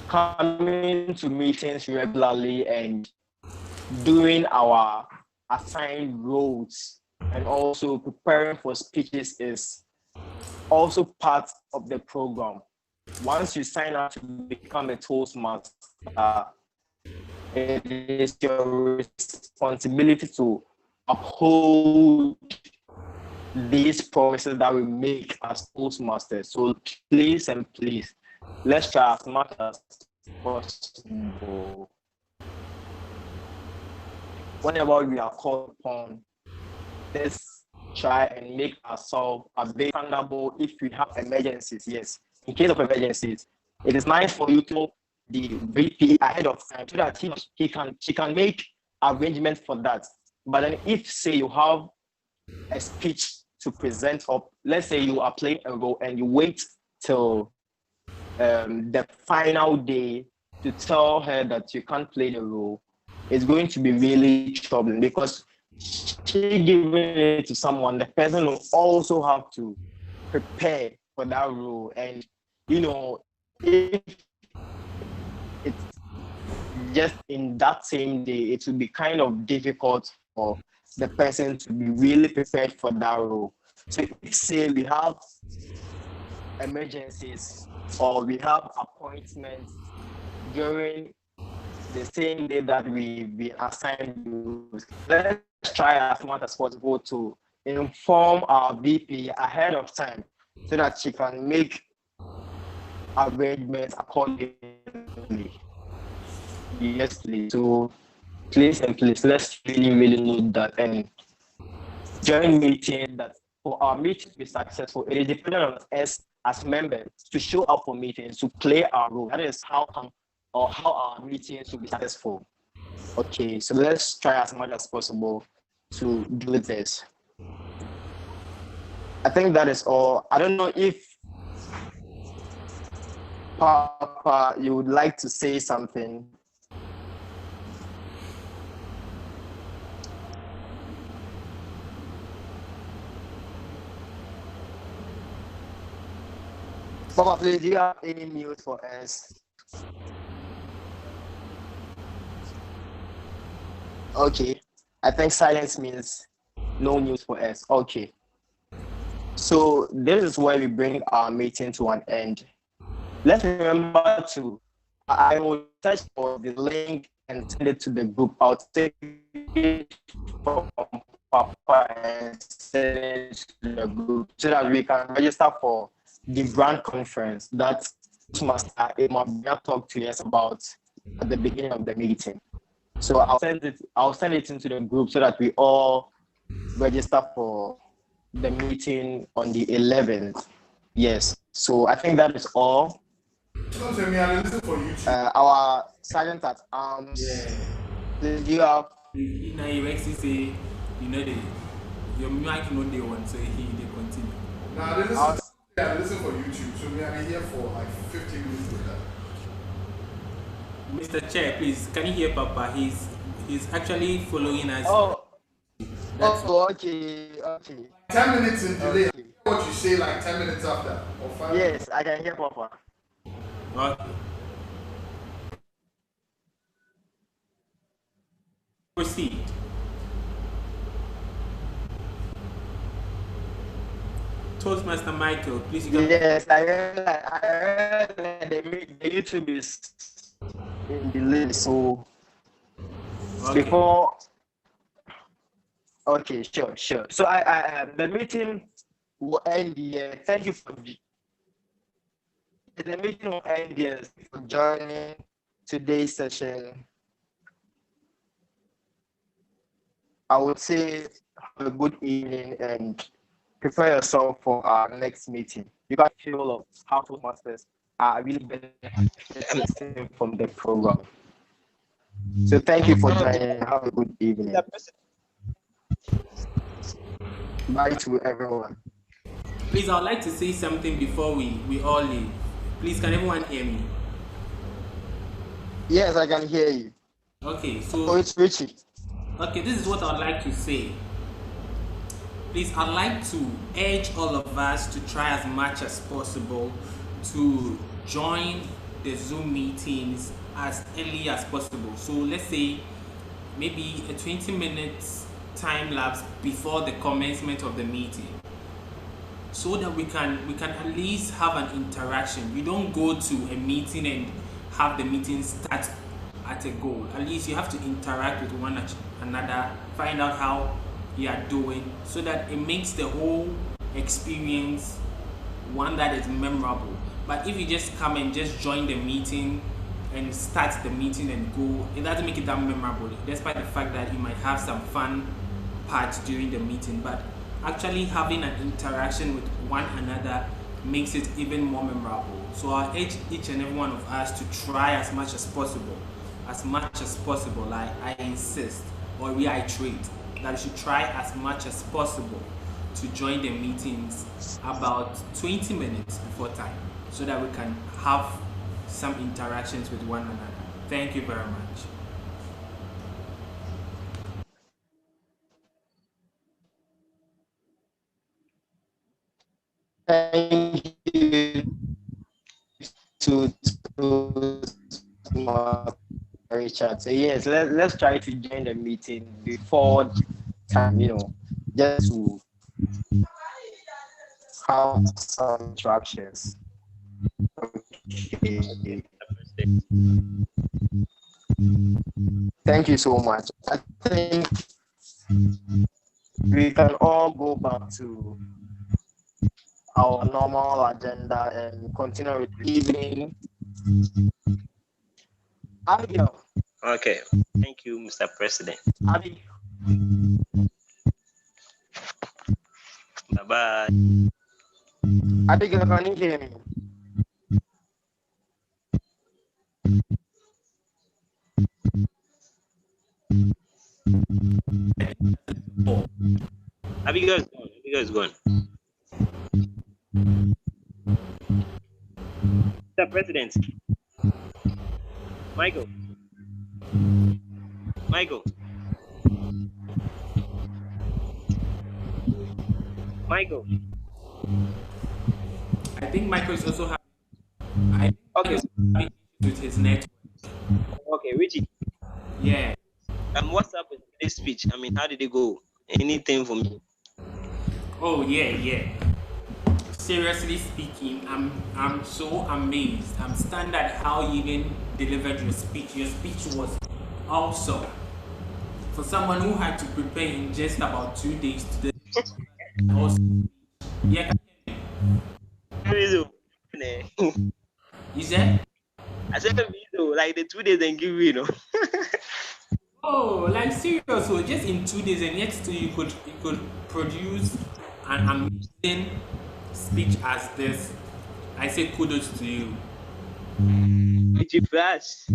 Coming to meetings regularly and doing our assigned roles and also preparing for speeches is also part of the program. Once you sign up to become a Toastmaster, it is your responsibility to uphold these promises that we make as Toastmasters. So please, let's try as much as possible. Whenever we are called upon, let's try and make ourselves available if we have emergencies. Yes, in case of emergencies, it is nice for you to know the VP ahead of time so that she can make arrangements for that. But then if, say, you have a speech to present up, let's say you are playing a role and you wait till the final day to tell her that you can't play the role, it's going to be really troubling because she giving it to someone, the person will also have to prepare for that role. And if it's just in that same day, it will be kind of difficult for the person to be really prepared for that role. So if say we have emergencies or we have appointments during the same day that we've been assigned, let's try as much as possible to inform our VP ahead of time so that she can make arrangements accordingly. Yes, please. So please and please, let's really note that and during meeting that for our meeting to be successful, it is dependent on us as members to show up for meetings, to play our role. That is how our meetings will be successful. Okay, so let's try as much as possible to do this. I think that is all. I don't know if Papa, you would like to say something. Papa, please, do you have any news for us? Okay, I think silence means no news for us. Okay. So this is where we bring our meeting to an end. Let's remember to, I will search for the link and send it to the group. I'll take it from Papa and send it to the group so that we can register for the brand conference that Master Emma talked to us about at the beginning of the meeting. So I'll send it into the group so that we all register for the meeting on the 11th. Yes. So I think that is all. Our sergeant at arms. Yeah. Did you have? You know, you actually say, your mic no day one, so they continue. Now listen for YouTube. So we are here for like 15 minutes with that. Mr. Chair, please, can you hear Papa? He's actually following us. Okay. 10 minutes in delay. Okay. What you say like 10 minutes after or 5 minutes? Yes, I can hear Papa. Okay. Proceed. Toastmaster Michael, please. Yes, I heard that the YouTube is in delay, so okay. Before. Okay, sure. So the meeting will end here. Thank you for the meeting will end here for joining today's session. I would say have a good evening and prepare yourself for our next meeting. You guys feel of how Toastmasters are really benefiting from the program. So thank you for joining. Have a good evening. Bye to everyone. Please, I would like to say something before we all leave. Please, can everyone hear me? Yes, I can hear you. Okay, so... Oh, it's Richie. Okay, this is what I'd like to say. Please, I'd like to urge all of us to try as much as possible to join the Zoom meetings as early as possible. So let's say maybe a 20 minutes time lapse before the commencement of the meeting, so that we can at least have an interaction. You don't go to a meeting and have the meeting start at a goal. At least you have to interact with one another, find out how you are doing, so that it makes the whole experience one that is memorable. But if you just come and just join the meeting and start the meeting and go, it doesn't make it that memorable, despite the fact that you might have some fun parts during the meeting. But actually having an interaction with one another makes it even more memorable. So I urge each and every one of us to try as much as possible. I insist or reiterate that you should try as much as possible to join the meetings about 20 minutes before time, so that we can have some interactions with one another. Thank you very much. Thank you to Richard. So yes, let's try to join the meeting before time, just to have some interactions. Okay. Thank you so much. I think we can all go back to our normal agenda and continue with evening. Abigail. Okay. Thank you, Mr. President. Abby. Bye-bye. Abigail, can you hear me? Abigail is gone. Mr. President. Michael. Michael. I think Michael is also having with his network. Okay, Richie. Yeah. What's up with this speech? I mean, how did it go? Anything for me? Oh yeah. Seriously speaking, I'm so amazed. I'm stunned at how you even delivered your speech. Your speech was awesome. For someone who had to prepare in just about 2 days to the awesome. Yeah. You said? I said like the 2 days and give me, Oh, like serious. So just in 2 days, and yet still you could produce an amazing speech as this. I say kudos to you. Richie Flash.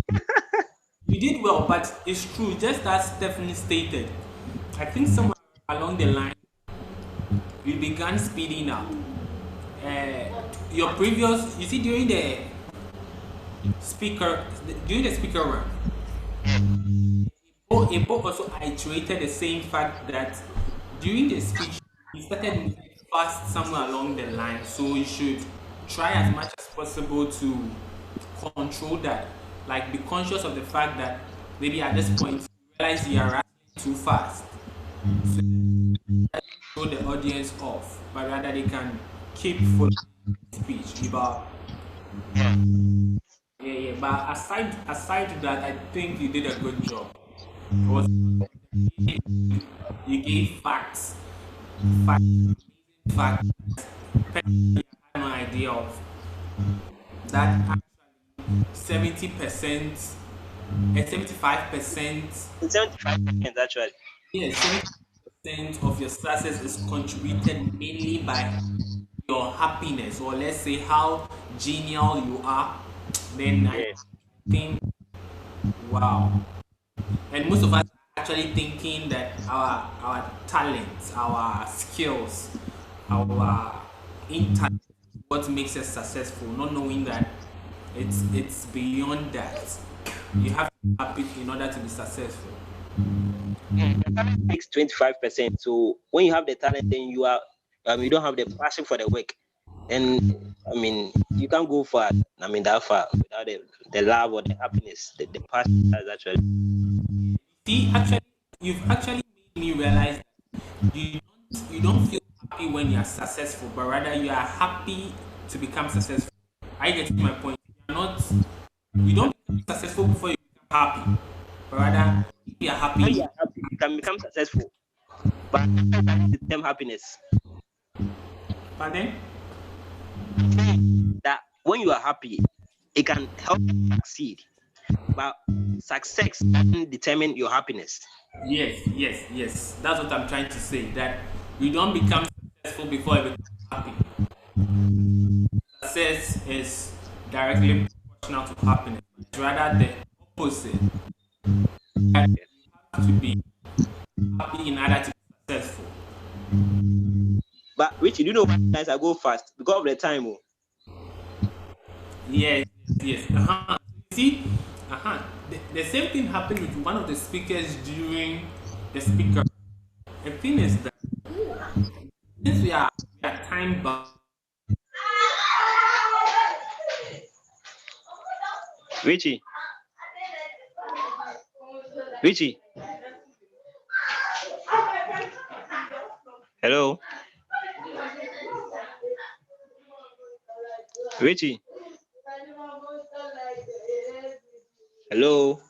You did well, but it's true. Just as Stephanie stated, I think somewhere along the line we began speeding up. Your previous, you see, during the speaker run, Ebo also iterated the same fact that during the speech he started moving fast somewhere along the line. So you should try as much as possible to control that. Like, be conscious of the fact that maybe at this point you realize you are running too fast. So throw the audience off, but rather they can keep following the speech. Yeah. But aside to that, I think you did a good job. You gave facts. Facts. I had no idea of that. Actually, 70%, 75%. 75% actually. Yes, 70% of your success is contributed mainly by your happiness, or let's say how genial you are. Then I think, wow. And most of us are actually thinking that our talents, our skills, our intellect, what makes us successful, not knowing that it's beyond that. You have to be happy in order to be successful. It takes 25%. So when you have the talent, then you don't have the passion for the work, and I mean you can't go far. I mean that far without the love or the happiness, the passion. That's actually. See, actually, you've actually made me realize that you don't feel happy when you are successful, but rather you are happy to become successful. I get to my point. You don't become successful before you become happy, but rather if you are happy, When you are happy, you can become successful, but the term happiness. Pardon? That when you are happy, it can help you succeed, but success doesn't determine your happiness. Yes. That's what I'm trying to say. That you don't become successful before you become happy. Success is directly proportional to happiness. It's rather the opposite. That you have to be happy in order to be successful. But Richie, do you know sometimes I go fast because of the time? Yes. You see, the same thing happened with one of the speakers during the speaker. The thing is that since we are time bound, Richie. Richie. Hello. Richie. Hello.